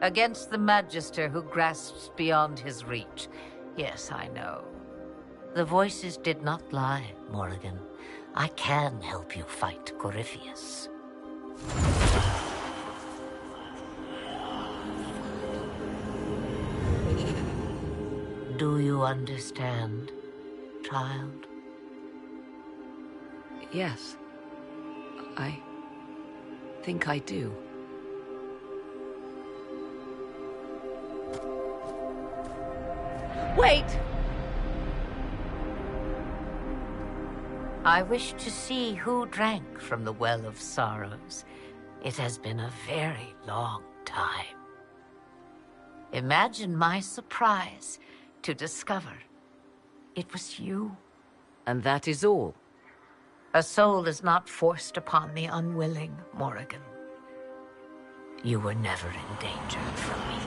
Speaker 6: Against the Magister who grasps beyond his reach. Yes, I know. The voices did not lie, Morrigan. I can help you fight Corypheus. Do you understand, child?
Speaker 14: Yes. I think I do.
Speaker 6: Wait! I wish to see who drank from the Well of Sorrows. It has been a very long time. Imagine my surprise to discover it was you.
Speaker 21: And that is all?
Speaker 6: A soul is not forced upon the unwilling, Morrigan. You were never in danger from me.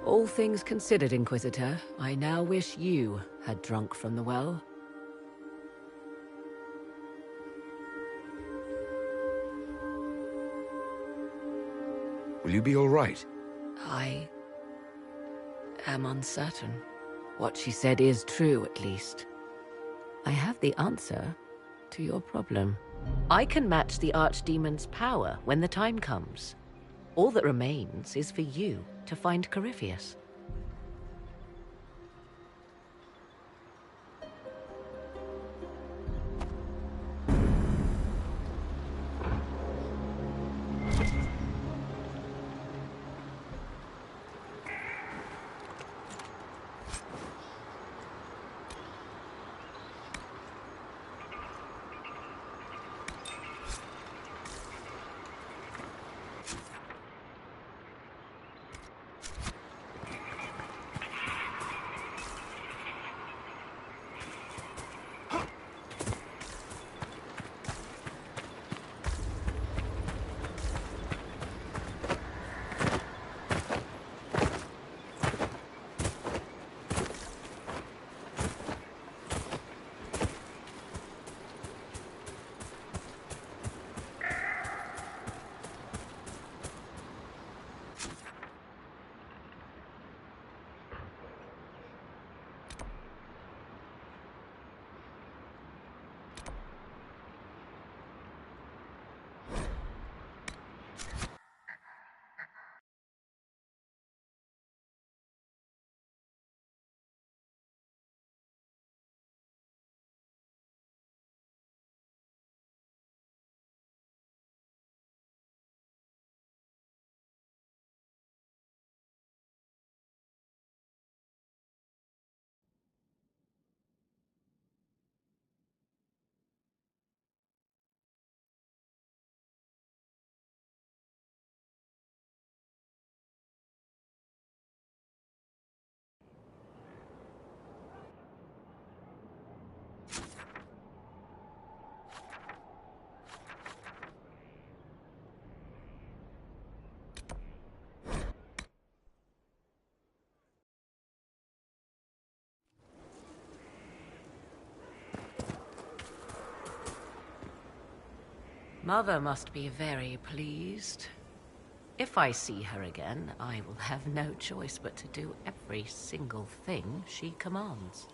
Speaker 14: All things considered, Inquisitor, I now wish you had drunk from the well.
Speaker 2: Will you be all right?
Speaker 14: I am uncertain. What she said is true, at least. I have the answer to your problem.
Speaker 21: I can match the Archdemon's power when the time comes. All that remains is for you to find Corypheus.
Speaker 14: Mother must be very pleased.
Speaker 21: If I see her again, I will have no choice but to do every single thing she commands.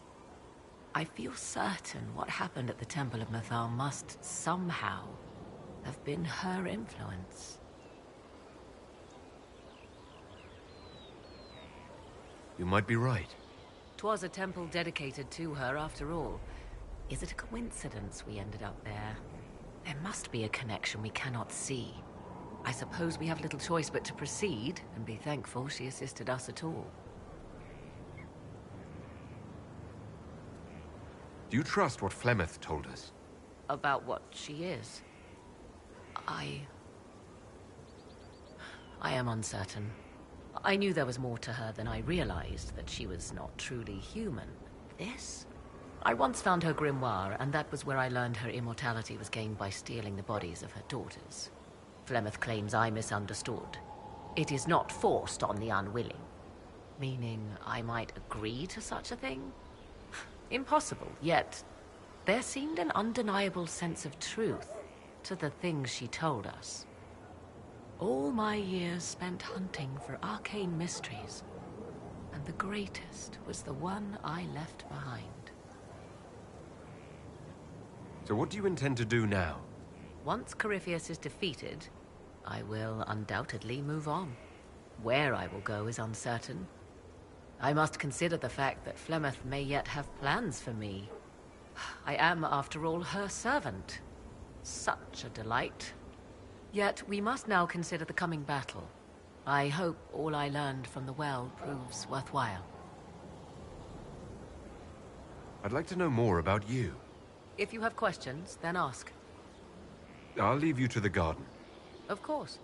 Speaker 21: I feel certain what happened at the Temple of Mythal must somehow have been her influence.
Speaker 2: You might be right.
Speaker 21: 'Twas a temple dedicated to her after all. Is it a coincidence we ended up there? There must be a connection we cannot see. I suppose we have little choice but to proceed and be thankful she assisted us at all.
Speaker 2: Do you trust what Flemeth told us?
Speaker 21: About what she is? I am uncertain. I knew there was more to her than I realized, that she was not truly human. This? I once found her grimoire, and that was where I learned her immortality was gained by stealing the bodies of her daughters. Flemeth claims I misunderstood. It is not forced on the unwilling. Meaning I might agree to such a thing? Impossible, yet there seemed an undeniable sense of truth to the things she told us. All my years spent hunting for arcane mysteries, and the greatest was the one I left behind.
Speaker 2: So what do you intend to do now?
Speaker 21: Once Corypheus is defeated, I will undoubtedly move on. Where I will go is uncertain. I must consider the fact that Flemeth may yet have plans for me. I am, after all, her servant. Such a delight. Yet we must now consider the coming battle. I hope all I learned from the well proves worthwhile.
Speaker 2: I'd like to know more about you.
Speaker 21: If you have questions, then ask.
Speaker 2: I'll leave you to the garden.
Speaker 21: Of course.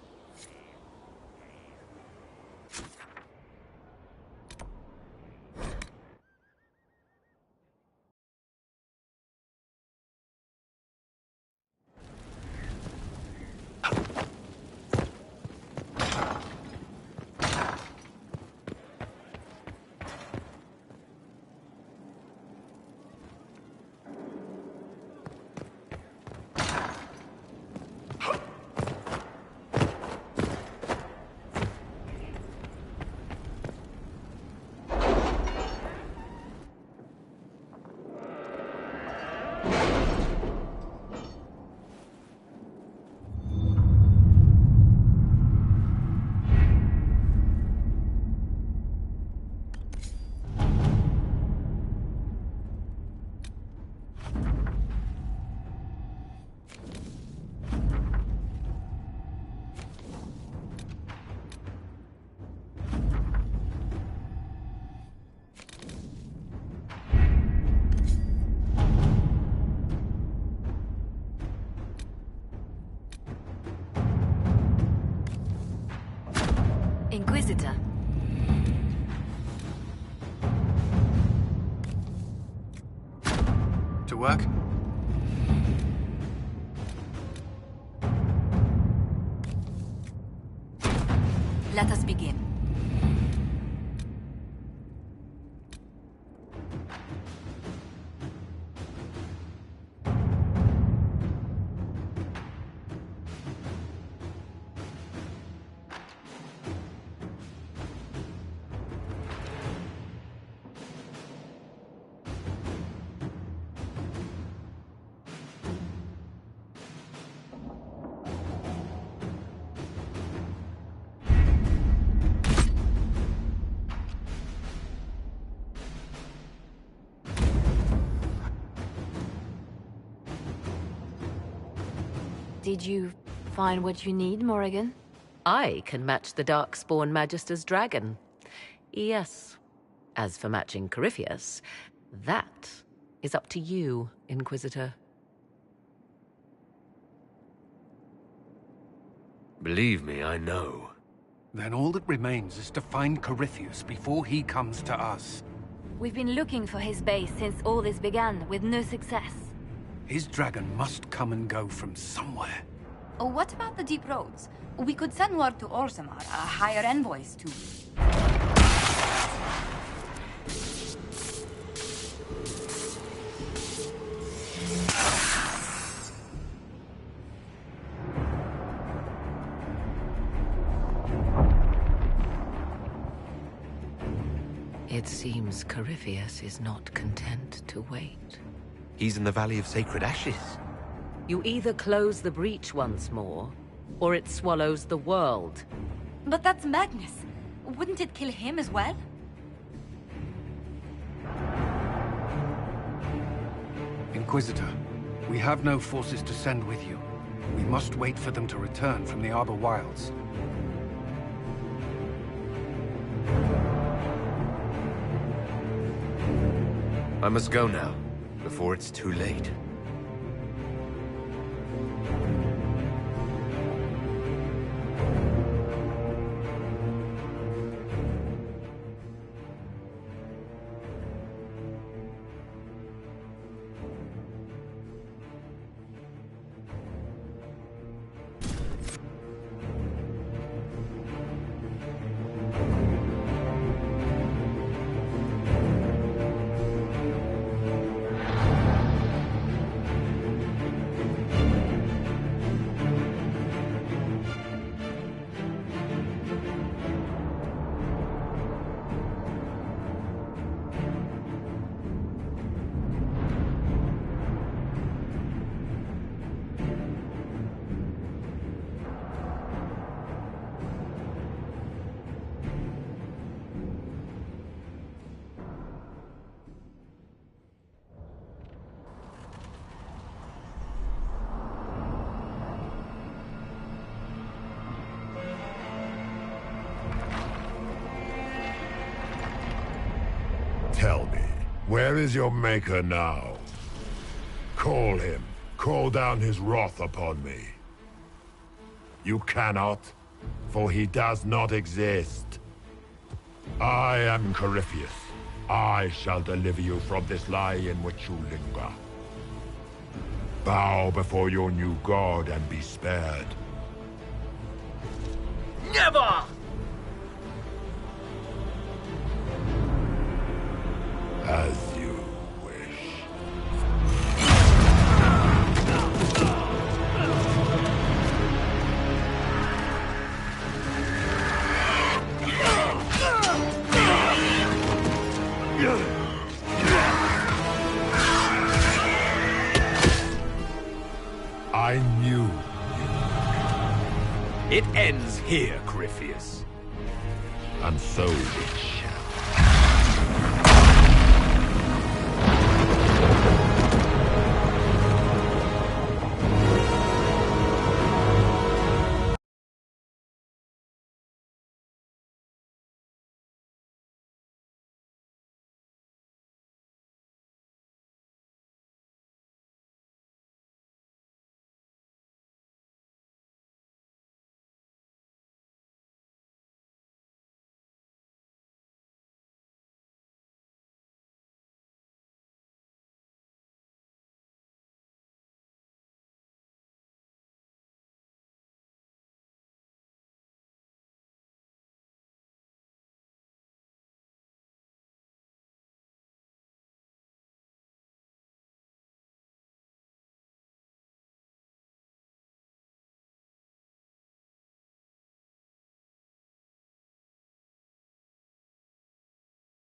Speaker 5: Inquisitor.
Speaker 8: To work?
Speaker 7: Let us begin.
Speaker 5: Did you find what you need, Morrigan?
Speaker 21: I can match the Darkspawn Magister's dragon. Yes. As for matching Corypheus, that is up to you, Inquisitor.
Speaker 2: Believe me, I know.
Speaker 8: Then all that remains is to find Corypheus before he comes to us.
Speaker 5: We've been looking for his base since all this began, with no success.
Speaker 8: His dragon must come and go from somewhere.
Speaker 7: Oh, what about the deep roads? We could send word to Orzammar, hire envoys to...
Speaker 14: seems Corypheus is not content to wait.
Speaker 2: He's in the Valley of Sacred Ashes.
Speaker 21: You either close the breach once more, or it swallows the world.
Speaker 7: But that's madness. Wouldn't it kill him as well?
Speaker 8: Inquisitor, we have no forces to send with you. We must wait for them to return from the Arbor Wilds.
Speaker 2: I must go now, before it's too late.
Speaker 10: Tell me, where is your maker now? Call him. Call down his wrath upon me. You cannot, for he does not exist. I am Corypheus. I shall deliver you from this lie in which you linger. Bow before your new god and be spared.
Speaker 12: Never!
Speaker 10: As you wish. I knew you.
Speaker 12: It ends here, Corypheus.
Speaker 10: And so it